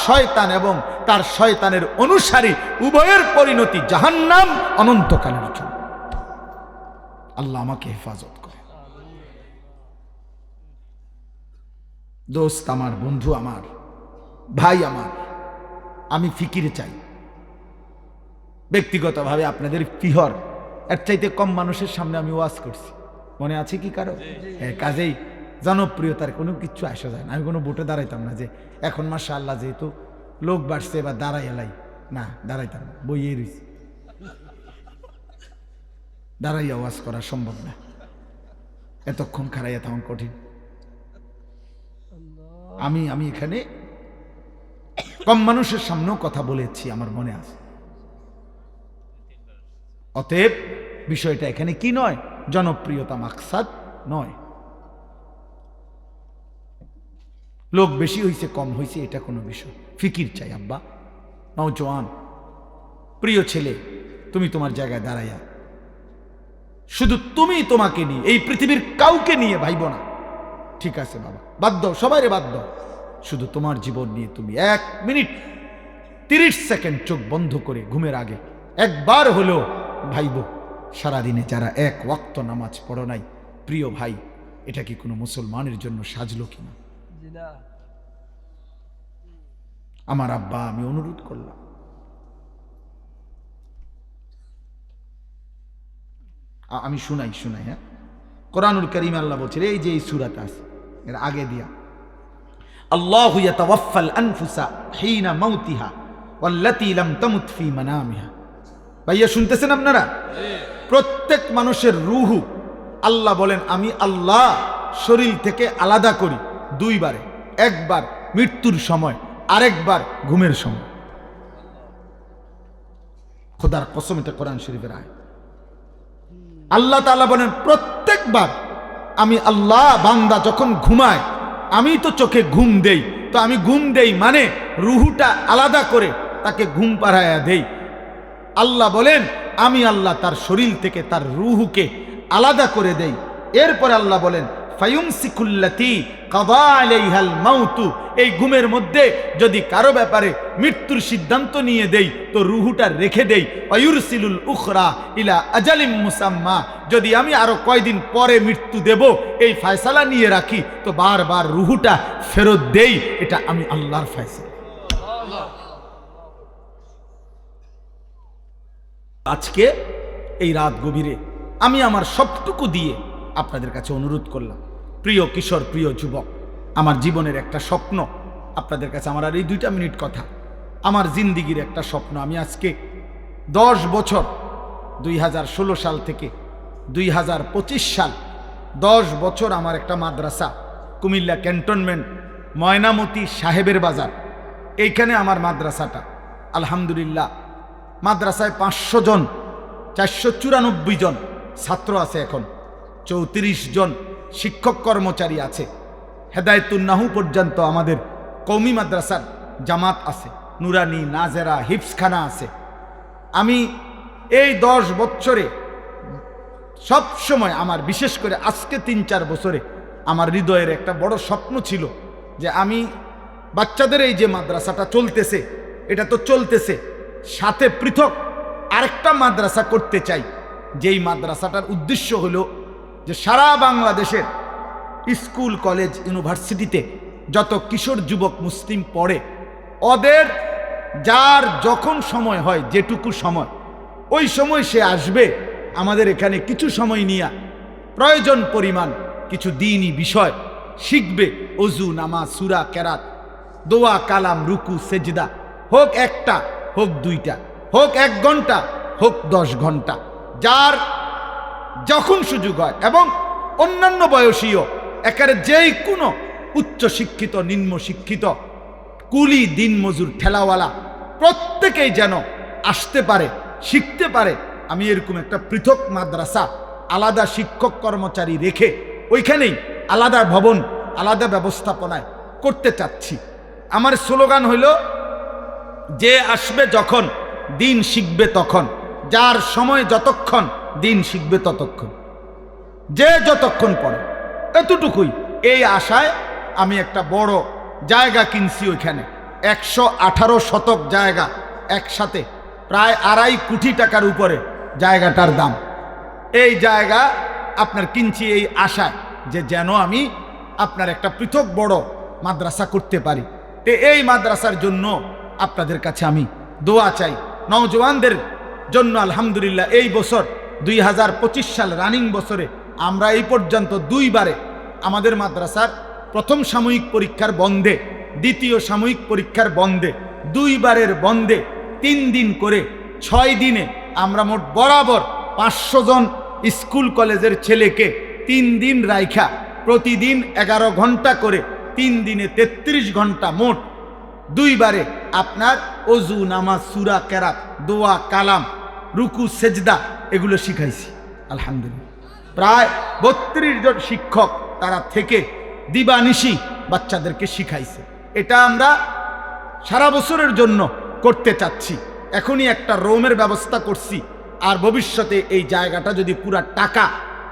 শয়তান এবং তার শয়তানের অনুসারী উভয়ের পরিণতি জাহান্নাম, অনন্তকালের জন্য। আল্লাহ আমাকে হেফাজত করে। দোস্ত আমার, বন্ধু আমার, ভাই আমার, আমি ফিকিরে চাই ব্যক্তিগতভাবে আপনাদের পিহর, এর চাইতে কম মানুষের সামনে আমি ওয়াজ করছি, মনে আছে কি কারো? কাজেই জনপ্রিয়তার কোনো কিছু আসা যায় না। আমি কোনো ভোটে দাঁড়াইতাম না যে এখন মাশাআল্লাহ যেহেতু লোক বাড়ছে বা দাঁড়াই এলাই, না, দাঁড়াইতাম না, বইয়ে রয়েছি, দাঁড়াই আওয়াজ করা সম্ভব না, এতক্ষণ খাড়াইয়া তেমন কঠিন। আমি এখানে কম মানুষের সামনেও কথা বলেছি, আমার মনে আছে। অতএব বিষয়টা এখানে কি নয়, জনপ্রিয়তা মাকসাদ নয়, লোক বেশি হইছে কম হইছে এটা কোনো বিষয়। ফিকির চাই আব্বা, নওজোয়ান, প্রিয় ছেলে, তুমি তোমার জায়গায় দাঁড়াইয়া শুধু তুমি তোমাকে নিয়ে, এই পৃথিবীর কাউকে নিয়ে ভাইব না, ঠিক আছে বাবা, বাদ দাও, সবাইরে বাদ দাও, শুধু তোমার জীবন নিয়ে তুমি 1 মিনিট 30 সেকেন্ড চোখ বন্ধ করে ঘুমের আগে একবার হলেও ভাইব, সারাদিনে যারা 1 ওয়াক্ত নামাজ পড়ো নাই, প্রিয় ভাই, এটা কি কোনো মুসলমানের জন্য সাজলো কিনা? আমার আব্বা, আমি অনুরোধ করলাম, আমি শুনাই, হ্যাঁ, কোরআনুল কারীমে আল্লাহ বলছে, এই যে এই সূরাটা আছে এর আগে দিয়া, আল্লাহু ইয়াতাওয়াফাল আনফুসা হিনা মাউতিহা ওয়াল্লাতী লাম তামুত ফি মানামিহা। ভাইয়া শুনতেছেন আপনারা? প্রত্যেক মানুষের রূহ আল্লাহ বলেন, আমি আল্লাহ শরীর থেকে আলাদা করি 2 বারে, একবার মৃত্যুর সময়, আরেকবার ঘুমের সময়। খোদার কসম, এটা কোরআন শরীফের আয়াত। আল্লাহ তাআলা বলেন, প্রত্যেকবার আমি আল্লাহ, বান্দা যখন ঘুমায়, আমি তো চোখে ঘুম দেই, তো আমি ঘুম দেই মানে রুহুটা আলাদা করে তাকে ঘুম পাড়াইয়া দেই। আল্লাহ বলেন আমি আল্লাহ তার শরীর থেকে তার রূহকে আলাদা করে দেই। এরপরে আল্লাহ বলেন ফায়ুমসিকুল্লাতি কাদা আলাইহাল মাউতু, এই ঘুমের মধ্যে যদি কারো ব্যাপারে মৃত্যুর সিদ্ধান্ত নিয়ে দেই তো রুহুটা রেখে দেই। ওয়ুরসিলুল উখরা ইলা আজালিম মুসাম্মা, যদি আমি আরো কয়দিন পরে মৃত্যু দেব এই ফয়সালা নিয়ে রাখি তো বারবার রুহুটা ফেরত দেই। এটা আমি আল্লাহর ফয়সালা। আজকে এই রাত গভীরে আমি আমার সবটুকু দিয়ে আপনাদের কাছে অনুরোধ করলাম, প্রিয় কিশোর, প্রিয় যুবক, আমার জীবনের একটা স্বপ্ন আপনাদের কাছে, আমার আর এই 2 মিনিট কথা, আমার জিন্দিগির একটা স্বপ্ন। আমি আজকে 10 বছর 2016 সাল থেকে 2025 সাল 10 বছর আমার একটা মাদ্রাসা কুমিল্লা ক্যান্টনমেন্ট ময়নামতি সাহেবের বাজার, এইখানে আমার মাদ্রাসাটা। আলহামদুলিল্লাহ মাদ্রাসায় 500 জন 494 জন ছাত্র আছে, এখন 34 জন শিক্ষক কর্মচারী আছে। হেদায়েতুন্নাহু পর্যন্ত আমাদের কওমি মাদ্রাসার জামাত আছে, নুরানি, নাজেরা, হিফজখানা আছে। আমি এই 10 বছরে সব সময় আমার, বিশেষ করে আজকে 3-4 বছরে আমার হৃদয়ের একটা বড় স্বপ্ন ছিল যে আমি বাচ্চাদের এই যে মাদ্রাসাটা চলতেছে, এটা তো চলতেছে, সাথে পৃথক আরেকটা মাদ্রাসা করতে চাই, যেই মাদ্রাসাটার উদ্দেশ্য হলো যে সারা বাংলাদেশের স্কুল, কলেজ, ইউনিভার্সিটিতে যত কিশোর যুবক মুসলিম পড়ে ওদের যার যখন সময় হয়, যেটুকু সময়, ওই সময় সে আসবে আমাদের এখানে কিছু সময় নিয়ে প্রয়োজন পরিমাণ কিছু দ্বীনি বিষয় শিখবে। ওযু, নামাজ, সূরা, কেরাত, দোয়া, কালাম, রুকু, সেজদা, হোক একটা, হোক 2টা, হোক 1 ঘন্টা, হোক 10 ঘন্টা, যার যখন সুযোগ হয়। এবং অন্যান্য বয়সীও একেবারে যেই কোনো উচ্চ শিক্ষিত, নিম্ন শিক্ষিত, কুলি, দিন মজুর, ঠেলাওয়ালা প্রত্যেকেই যেন আসতে পারে, শিখতে পারে। আমি এরকম একটা পৃথক মাদ্রাসা আলাদা শিক্ষক কর্মচারী রেখে ওইখানেই আলাদা ভবন, আলাদা ব্যবস্থাপনায় করতে চাচ্ছি। আমার স্লোগান হইল যে আসবে যখন, দিন শিখবে তখন, যার সময় যতক্ষণ, দিন শিখবে ততক্ষণ, যে যতক্ষণ পড়ে, এতটুকুই। এই আশায় আমি একটা বড় জায়গা কিনছি, ওইখানে 118 শতক জায়গা, একসাথে প্রায় 2.5 কোটি টাকার উপরে জায়গাটার দাম। এই জায়গা আপনার কিনছি এই আশায় যে যেন আমি আপনার একটা পৃথক বড় মাদ্রাসা করতে পারি। তো এই মাদ্রাসার জন্য আপনাদের কাছে আমি দোয়া চাই। নওজওয়ানদের জন্য আলহামদুলিল্লাহ এই বছর 2025 সাল রানিং বছরে আমরা এই পর্যন্ত 2 বারে আমাদের মাদ্রাসার প্রথম সাময়িক পরীক্ষার বন্ধে, দ্বিতীয় সাময়িক পরীক্ষার বন্ধে, 2 বারের বন্ধে 3 দিন করে 6 দিনে আমরা মোট বরাবর 500 জন স্কুল কলেজের ছেলেকে 3 দিন রাইখা প্রতিদিন 11 ঘন্টা করে 3 দিনে 33 ঘন্টা, মোট 2 বারে আপনার ওযু, নামাজ, সূরা, কেরাত, দোয়া, কালাম, রুকু, সেজদা এগুলো শিখাইছি। আলহামদুলিল্লাহ প্রায় 32 জন শিক্ষক তারা থেকে দিবানিশি বাচ্চাদেরকে শিখাইছে। এটা আমরা সারা বছরের জন্য করতে চাচ্ছি। এখনই একটা রুমের ব্যবস্থা করছি, আর ভবিষ্যতে এই জায়গাটা যদি পুরা টাকা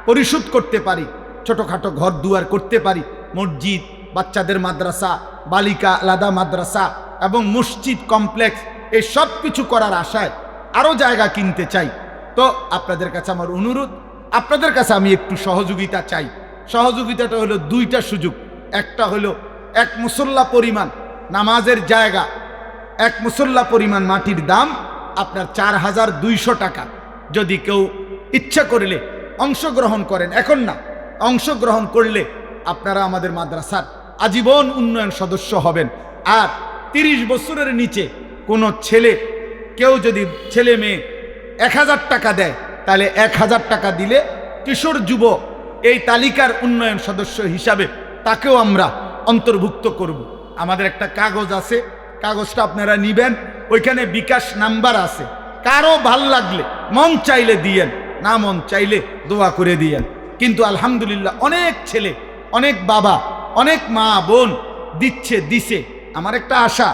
পরিশোধ করতে পারি, ছোটখাটো ঘর দুয়ার করতে পারি, মসজিদ, বাচ্চাদের মাদ্রাসা, বালিকা আলাদা মাদ্রাসা এবং মসজিদ কমপ্লেক্স, এই সব কিছু করার আশায় আরও জায়গা কিনতে চাই। তো আপনাদের কাছে আমার অনুরোধ, আপনাদের কাছে আমি একটু সহযোগিতা চাই। সহযোগিতাটা হলো 2টা সুযোগ। একটা হলো 1 মুসল্লা পরিমাণ নামাজের জায়গা, 1 মুসল্লা পরিমাণ মাটির দাম আপনার 4200 টাকা। যদি কেউ ইচ্ছা করলে অংশগ্রহণ করেন, এখন না, অংশগ্রহণ করলে আপনারা আমাদের মাদ্রাসার আজীবন উন্নয়ন সদস্য হবেন। আর 30 বছরের নিচে কোনো ছেলে, কেউ যদি ছেলে মেয়ে 1000 টাকা দেয়, তাহলে 1000 টাকা দিলে কিশোর যুব এই তালিকার উন্নয়ন সদস্য হিসাবে তাকেও আমরা অন্তর্ভুক্ত করব। আমাদের একটা কাগজ আছে, কাগজটা আপনারা নিবেন, ওইখানে বিকাশ নাম্বার আছে। কারো ভাল লাগলে মন চাইলে দিয়েন, না মন চাইলে দোয়া করে দিয়েন। কিন্তু আলহামদুলিল্লাহ অনেক ছেলে, অনেক বাবা, অনেক মা বোন দিচ্ছে। আমার একটা আশা,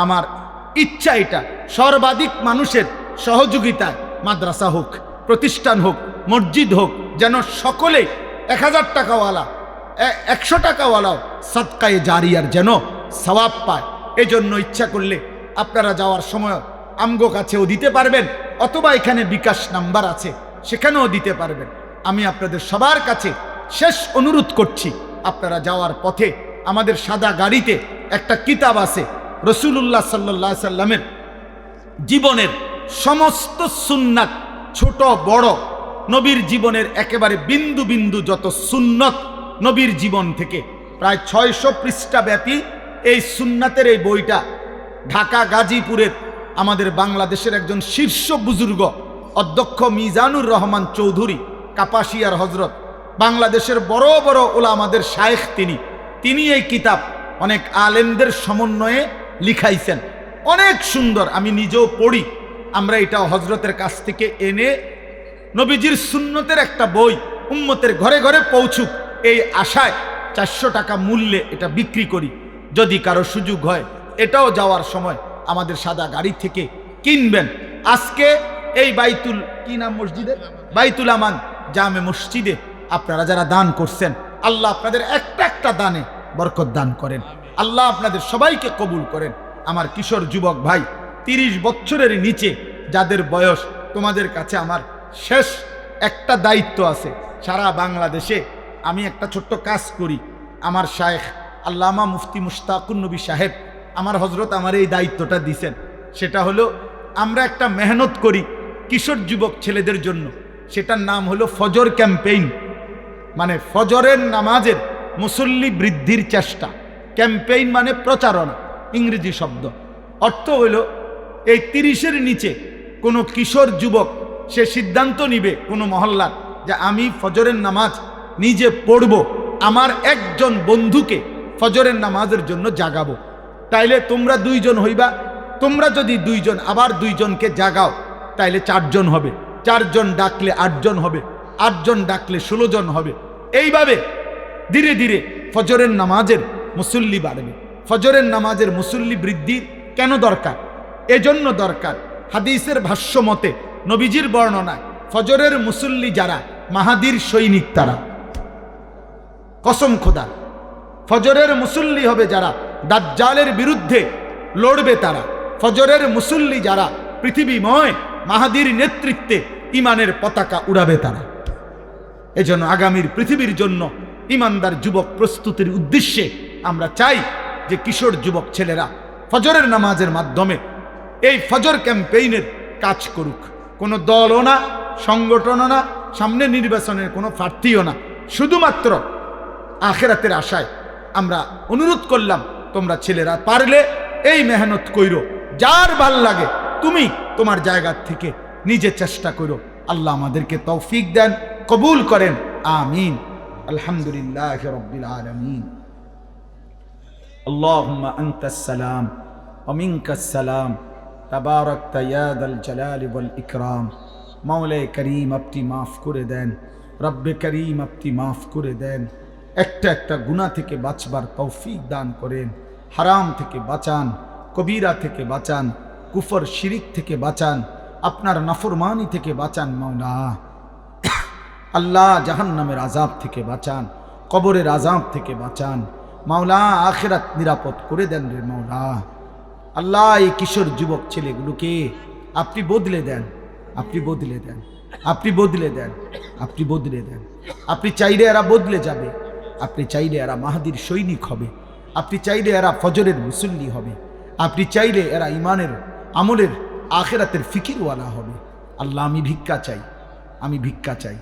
আমার ইচ্ছা, এটা সর্বাধিক মানুষের সহযোগিতায় মাদ্রাসা হোক, প্রতিষ্ঠান হোক, মসজিদ হোক, যেন সকলে 1000 টাকাওয়ালা 100 টাকাওয়ালাও সাদকায়ে জারিয়ার যেন সওয়াব পায়। এজন্য ইচ্ছা করলে আপনারা যাওয়ার সময় আমগো কাছেও দিতে পারবেন, অথবা এখানে বিকাশ নাম্বার আছে সেখানেও দিতে পারবেন। আমি আপনাদের সবার কাছে শেষ অনুরোধ করছি, আপনারা যাওয়ার পথে আমাদের সাদা গাড়িতে একটা কিতাব আছে, রাসূলুল্লাহ সাল্লাল্লাহু আলাইহি সাল্লামের জীবনের সমস্ত সুন্নাত, ছোট বড়, নবীর জীবনের একেবারে বিন্দু বিন্দু যত সুন্নত নবীর জীবন থেকে, প্রায় 600 পৃষ্ঠা ব্যাপী এই সুন্নাতের এই বইটা ঢাকা গাজীপুরের আমাদের বাংলাদেশের একজন শীর্ষ বুজুর্গ অধ্যক্ষ মিজানুর রহমান চৌধুরী কাপাসিয়ার হজরত, বাংলাদেশের বড় বড় ওলামাদের শায়েখ তিনি এই কিতাব অনেক আলেমদের সমন্বয়ে লিখাইছেন। অনেক সুন্দর, আমি নিজেও পড়ি। আমরা এটা হজরতের কাছ থেকে এনে নবীজির সুন্নতের একটা বই উম্মতের ঘরে ঘরে পৌঁছুক এই আশায় 400 টাকা মূল্যে এটা বিক্রি করি। যদি কারো সুযোগ হয় এটাও যাওয়ার সময় আমাদের সাদা গাড়ি থেকে কিনবেন। আজকে এই বাইতুল কি নাম মসজিদের, বাইতুল আমান জামে মসজিদে আপনারা যারা দান করছেন, আল্লাহ আপনাদের একটা একটা দানে বরকত দান করেন, আল্লাহ আপনাদের সবাইকে কবুল করেন। আমার কিশোর যুবক ভাই, 30 বছরের নিচে যাদের বয়স, তোমাদের কাছে আমার শেষ একটা দায়িত্ব আছে। সারা বাংলাদেশে আমি একটা ছোট্ট কাজ করি। আমার শায়েখ আল্লামা মুফতি মুশতাকুন নবী সাহেব আমার হজরত আমার এই দায়িত্বটা দিছেন। সেটা হলো আমরা একটা মেহনত করি কিশোর যুবক ছেলেদের জন্য, সেটার নাম হলো ফজর ক্যাম্পেইন, মানে ফজরের নামাজের মুসল্লি বৃদ্ধির চেষ্টা। ক্যাম্পেইন মানে প্রচারণা, ইংরেজি শব্দ। অর্থ হইল এই 30-এর নিচে কোনো কিশোর যুবক সে সিদ্ধান্ত নিবে কোনো মহল্লার যে আমি ফজরের নামাজ নিজে পড়ব, আমার একজন বন্ধুকে ফজরের নামাজের জন্য জাগাবো। তাইলে তোমরা 2 জন হইবা, তোমরা যদি 2 জন আবার 2 জনকে জাগাও তাইলে 4 জন হবে, 4 জন ডাকলে 8 জন হবে, 8 জন ডাকলে 16 জন হবে। এইভাবে ধীরে ধীরে ফজরের নামাজের মুসল্লি বাড়বে। ফজরের নামাজের মুসল্লি বৃদ্ধির কেন দরকার? এজন্য দরকার, হাদিসের ভাষ্য মতে নবীজির বর্ণনায় ফজরের মুসল্লি যারা মাহাদির সৈনিক, তারা কসম খোদা, ফজরের মুসল্লি হবে যারা দাজ্জালের বিরুদ্ধে লড়বে, তারা ফজরের মুসল্লি যারা পৃথিবীময় মাহাদির নেতৃত্বে ইমানের পতাকা উড়াবে, তারা। এজন্য আগামীর পৃথিবীর জন্য ইমানদার যুবক প্রস্তুতির উদ্দেশ্যে আমরা চাই যে কিশোর যুবক ছেলেরা ফজরের নামাজের মাধ্যমে এই ফজর ক্যাম্পেইনের কাজ করুক। কোনো দলও না, সংগঠনও না, সামনে নির্বাচনের কোনো প্রার্থীও না, শুধুমাত্র আখিরাতের আশায় আমরা অনুরোধ করলাম, তোমরা ছেলেরা পারলে এই মেহনত কইরো, যার ভাল লাগে তুমি তোমার জায়গা থেকে নিজে চেষ্টা করো। আল্লাহ আমাদেরকে তৌফিক দেন, কবুল করেন, আমিন। আলহামদুলিল্লাহ রাব্বিল আলামিন। আল্লাহুম্মা আনতাস সালাম ওয়া মিনকাস সালাম, তাবারাকতা ইয়া যাল জালালি ওয়াল ইকরাম। মাওলায়ে করিম আপনি মাফ করে দেন, রব্বে করিম আপনি মাফ করে দেন। একটা একটা গুনাহ থেকে বাঁচবার তৌফিক দান করেন, হারাম থেকে বাঁচান, কবিরা থেকে বাঁচান, কুফর শিরিক থেকে বাঁচান, আপনার নাফরমানি থেকে বাঁচান মাওলা। আল্লাহ জাহান্নামের আযাব থেকে বাঁচান, কবরের আযাব থেকে বাঁচান মাওলা, আখিরাত নিরাপদ করে দেন রে মাওলা। আল্লাহ এই কিশোর যুবক ছেলেগুলোকে আপনি বদলে দেন, আপনি বদলে দেন, আপনি বদলে দেন, আপনি বদলে দেন। আপনি চাইলে এরা বদলে যাবে, আপনি চাইলে এরা মাহাদির সৈনিক হবে, আপনি চাইলে এরা ফজরের মুসল্লি হবে, আপনি চাইলে এরা ইমানের আমলের আখিরাতের ফিকিরওয়ালা হবে। আল্লাহ আমি ভিক্ষা চাই, আমি ভিক্ষা চাই,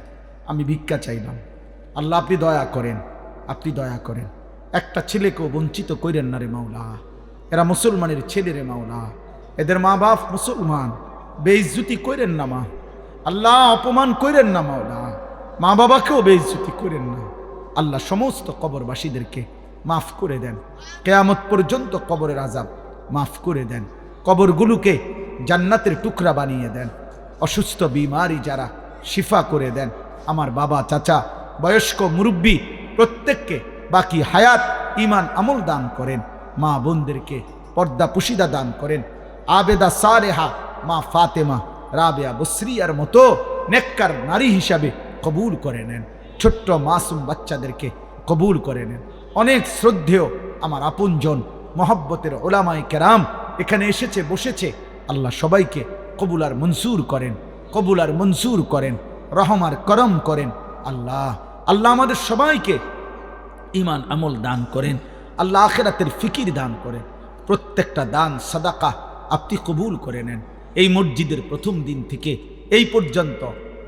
আমি ভিক্ষা চাইলাম। আল্লাহ আপনি দয়া করেন, আপনি দয়া করেন। একটা ছেলেকেও বঞ্চিত করেন না রে মাওলা। এরা মুসলমানের ছেলে রে মাওলা, এদের মা বাপ মুসলমান, বেইজ্জতি করেন না মা আল্লাহ, অপমান করেন না মাওলা, মা বাবাকেও বেইজ্জতি করেন না আল্লাহ। সমস্ত কবরবাসীদেরকে মাফ করে দেন, কিয়ামত পর্যন্ত কবরের আযাব মাফ করে দেন, কবরগুলোকে জান্নাতের টুকরা বানিয়ে দেন। অসুস্থ বিমারি যারা শিফা করে দেন। আমার বাবা, চাচা, বয়স্ক, মুরব্বী প্রত্যেককে বাকি হায়াত ইমান আমল দান করেন। মা বোনদেরকে পর্দা পুশিদা দান করেন। আবেদা সালেহা মা ফাতেমা রাবেয়া বসরিয়ার মতো নেককার নারী হিসাবে কবুল করে নেন। ছোট্ট মাসুম বাচ্চাদেরকে কবুল করে নেন। অনেক শ্রদ্ধেয় আমার আপনজন মহব্বতের ওলামায়ে কেরাম এখানে এসেছে, বসেছে। আল্লাহ সবাইকে কবুল আর মনসুর করেন, কবুল আর মনসুর করেন, রহম আর করম করেন। আল্লাহ আল্লাহ আমাদের সবাইকে ঈমান আমল দান করেন। আল্লাহ আখিরাতের ফিকির দান করেন। প্রত্যেকটা দান সাদাকা আপনি কবুল করে নেন। এই মসজিদের প্রথম দিন থেকে এই পর্যন্ত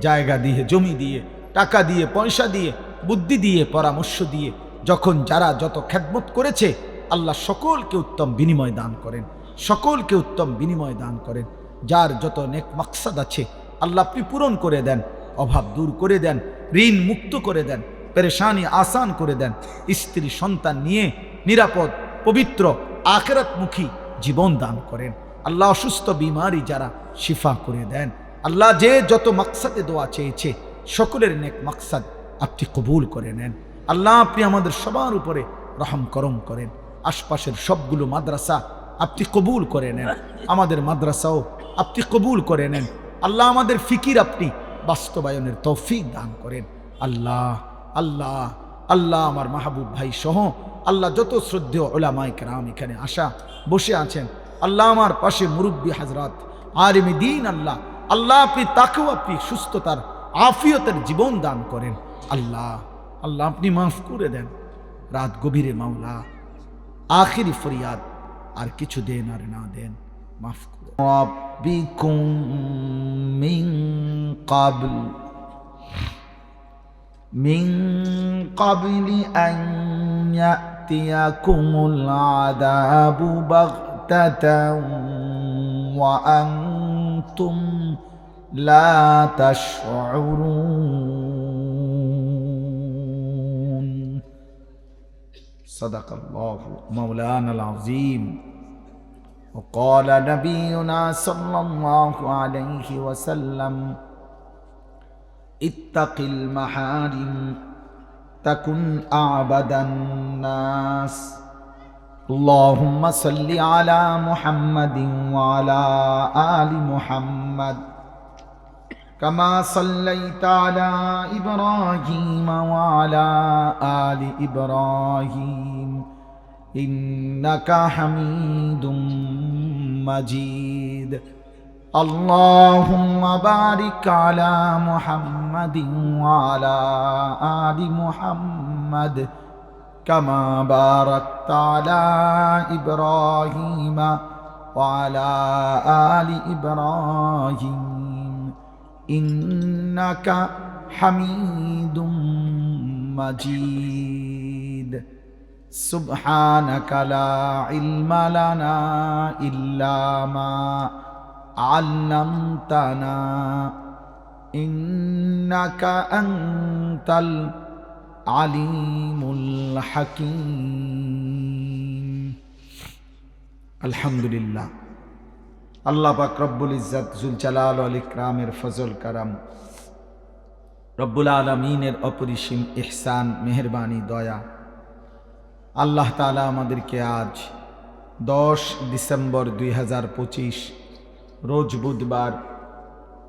জায়গা দিয়ে, জমি দিয়ে, টাকা দিয়ে, পয়সা দিয়ে, বুদ্ধি দিয়ে, পরামর্শ দিয়ে যখন যারা যত খেদমত করেছে, আল্লাহ সকলকে উত্তম বিনিময় দান করেন, সকলকে উত্তম বিনিময় দান করেন। যার যত নেক মাকসাদ আছে আল্লাহ আপনি পূরণ করে দেন, অভাব দূর করে দেন, ঋণ মুক্ত করে দেন, পেরেশানি আসান করে দেন। স্ত্রী সন্তান নিয়ে নিরাপদ পবিত্র আখিরাতমুখী জীবন দান করেন। আল্লাহ অসুস্থ বিমারি যারা শিফা করে দেন। আল্লাহ যে যত মাকসাদে দোয়া চেয়েছে সকলের নেক মাকসাদ আপনি কবুল করে নেন। আল্লাহ আপনি আমাদের সবার উপরে রহম করম করেন। আশপাশের সবগুলো মাদ্রাসা আপনি কবুল করে নেন, আমাদের মাদ্রাসাও আপনি কবুল করে নেন। আল্লাহ আমাদের ফিকির আপনি বাস্তবায়নের তৌফিক দান করেন। আল্লাহ আল্লাহ আল্লাহ আমার মাহবুব ভাই সহ আল্লাহ যত শ্রদ্ধেয় উলামায়ে কেরাম এখানে আসা বসে আছেন, আল্লাহ আমার পাশে মুরব্বী হাজরাত আলিমে দ্বীন, আল্লাহ আল্লাহ আপনি তাকেও আপনি সুস্থতার আফিয়তের জীবন দান করেন। আল্লাহ আল্লাহ আপনি মাফ করে দেন। রাত গভীরে মাওলা আখিরি ফরিয়াদ, আর কিছু দেন আর না দেন, মাফ করে। রাব্বিকুম মিন ক্বাবলি আন ইয়াতিয়াকুমুল আযাবু বাগতাতান ওয়া আনতুম লা তাশউরুন। সাদাকাল্লাহু মাওলানাল আযীম। وقال نبينا صلى الله عليه وسلم اتق المحارم تكن أعبد الناس. اللهم صل على محمد وعلى آل محمد كما صليت على إبراهيم وعلى آل إبراهيم إنك حميد مجيد. اللهم بارك على محمد وعلى آل محمد كما باركت على إبراهيم وعلى آل إبراهيم إنك حميد مجيد. سبحانك لا علم لنا إلا ما علمتنا إنك أنت العليم الحكيم. الحمد لله. আল্লাহ পাক রব্বুল ইজ্জত জুল জালাল ওয়াল ইকরামের ফজল কারাম, রব্বুল আলামিনের অপরিসীম ইহসান, মেহেরবানি, দয়া, আল্লাহ তাআলা আমাদেরকে আজ 10 ডিসেম্বর 2025 রোজ বুধবার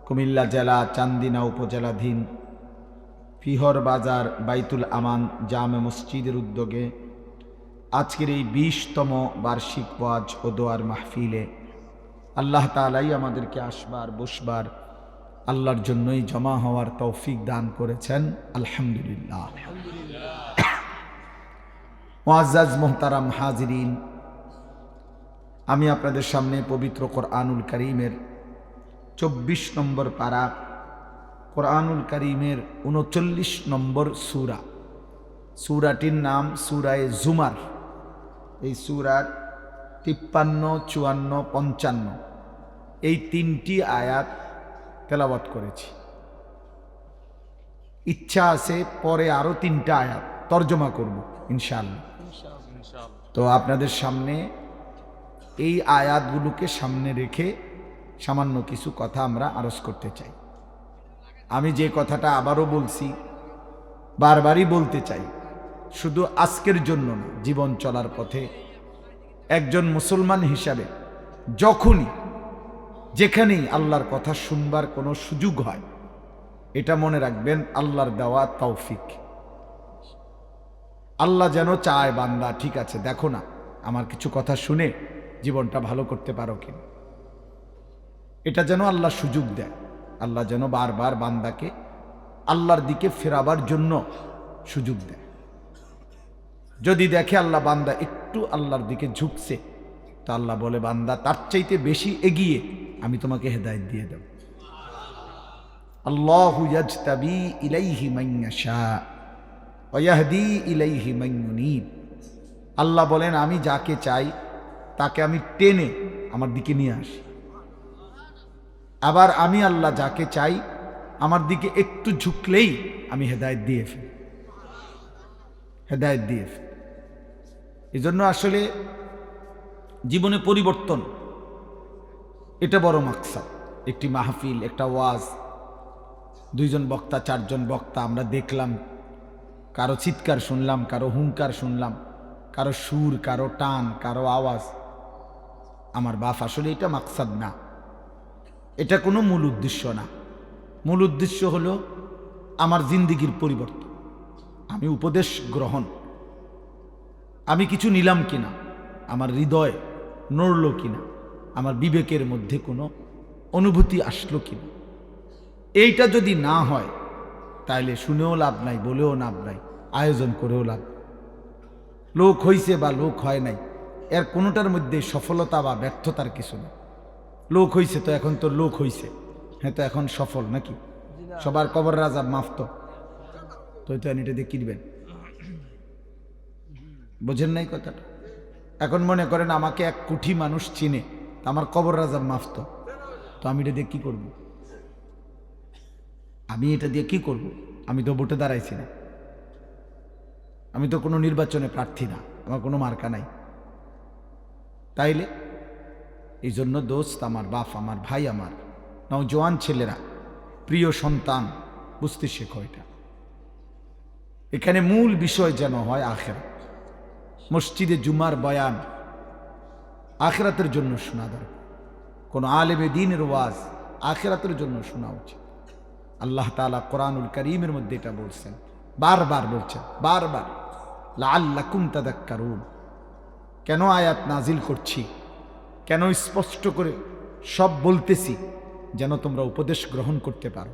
কুমিল্লা জেলা চান্দিনা উপজেলাধীন ফিহর বাজার বাইতুল আমান জামে মসজিদের উদ্যোগে আজকের এই 20তম বার্ষিক ওয়াজ ও দোয়ার মাহফিলে আল্লাহ তাআলাই আমাদেরকে আসবার বসবার আল্লাহর জন্যই জমা হওয়ার তৌফিক দান করেছেন। আলহামদুলিল্লাহ। মুআজ্জাজ মুহতারাম হাজিরিন, আমি আপনাদের সামনে পবিত্র কোরআনুল কারীমের 24 নম্বর পারা, কোরআনুল কারীমের 39 নম্বর সূরা, সূরাটির নাম সূরায়ে জুমার। এই সূরার 53, 54, 55 এই 3টি আয়াত তেলাওয়াত করেছি। ইচ্ছা আছে পরে আরো 3টা আয়াত তরজমা করব ইনশাআল্লাহ। তো আপনাদের সামনে এই আয়াতগুলোকে সামনে রেখে সামান্য কিছু কথা আমরা আরজ করতে চাই। আমি যে কথাটা আবারও বলছি, বারবারই বলতে চাই, শুধু আজকের জন্য না, জীবন চলার পথে একজন মুসলমান হিসাবে যখনই যেখানেই আল্লাহর কথা শুনবার কোনো সুযোগ হয়, এটা মনে রাখবেন আল্লাহর দেওয়া তৌফিক। আল্লাহ যেন চায় বান্দা ঠিক আছে দেখো না আমার কিছু কথা শুনে জীবনটা ভালো করতে পারো কিনা, এটা যেন আল্লাহ সুযোগ দেয়। আল্লাহ যেন বারবার বান্দাকে আল্লাহর দিকে ফেরাবার জন্য সুযোগ দেয়। যদি দেখে আল্লাহ বান্দা একটু আল্লাহর দিকে ঝুঁকছে, তো আল্লাহ বলে বান্দা তার চাইতে বেশি এগিয়ে আমি তোমাকে হেদায়েত দিয়ে দেব। আল্লাহু ইয়াজতাবি ইলাইহি মান ইয়াশা ওয়া ইয়াহদি ইলাইহি মান ইউনীব। আল্লাহ বলেন আমি যাকে চাই তাকে আমি টেনে আমার দিকে নিয়ে আসি, আবার আমি আল্লাহ যাকে চাই আমার দিকে একটু ঝুঁকলেই আমি হেদায়েত দিয়ে ফেলি, হেদায়েত দিয়ে ফেলি। এই জন্য আসলে জীবনে পরিবর্তন এটা বড় মাকসাদ। একটি মাহফিল, একটা ওয়াজ, দুইজন বক্তা, চারজন বক্তা আমরা দেখলাম, কারো চিৎকার শুনলাম, কারো হুঙ্কার শুনলাম, কারো সুর, কারো টান, কারো আওয়াজ। আমার বাপ আসলে এটা মাকসাদ না, এটা কোনো মূল উদ্দেশ্য না। মূল উদ্দেশ্য হলো আমার জিন্দিগির পরিবর্তন, আমি উপদেশ গ্রহণ, আমি কিছু নিলাম কিনা, আমার হৃদয় নড়ল কিনা, আমার বিবেকের মধ্যে কোনো অনুভূতি আসলো কিনা। এইটা যদি না হয় তাহলে শুনেও লাভ নাই, বলেও লাভ নাই, আয়োজন করেও লাভ। লোক হইছে বা লোক হয় নাই, এর কোনোটার মধ্যে সফলতা বা ব্যর্থতার কিছু নেই। লোক হইছে তো এখন তো লোক হইছে, হ্যাঁ তো এখন সফল নাকি? সবার কবর রাজা মাফ তো এটা দিয়ে কিনবেন, বোঝেন নাই কথাটা? এখন মনে করেন আমাকে 1 কোটি মানুষ চিনে, আমার কবর রাজা মাফ তো আমি এটা দিয়ে কি করব? আমি এটা দিয়ে কি করব? আমি তো ভোটে দাঁড়াইছি না, আমি তো কোনো নির্বাচনে প্রার্থী না, আমার কোনো মার্কা নাই। তাইলে এই জন্য দোস্ত, আমার বাপ, আমার ভাই, আমার নওজোয়ান ছেলেরা, প্রিয় সন্তান, বুঝতে শেখো এটা। এখানে মূল বিষয় যেন হয় আখিরাত। মসজিদে জুমার বয়ান আখিরাতের জন্য শোনা দরকার, কোন আলেমে দ্বীনের ওয়াজ আখিরাতের জন্য শোনা উচিত। আল্লাহ তাআলা কোরআনুল কারীমের মধ্যে এটা বলছেন, বারবার বলছেন, বারবার, লাআল্লাকুম তাযাক্কারুন। কেন আয়াত নাজিল করছি, কেন স্পষ্ট করে সব বলতেছি? যেন তোমরা উপদেশ গ্রহণ করতে পারো।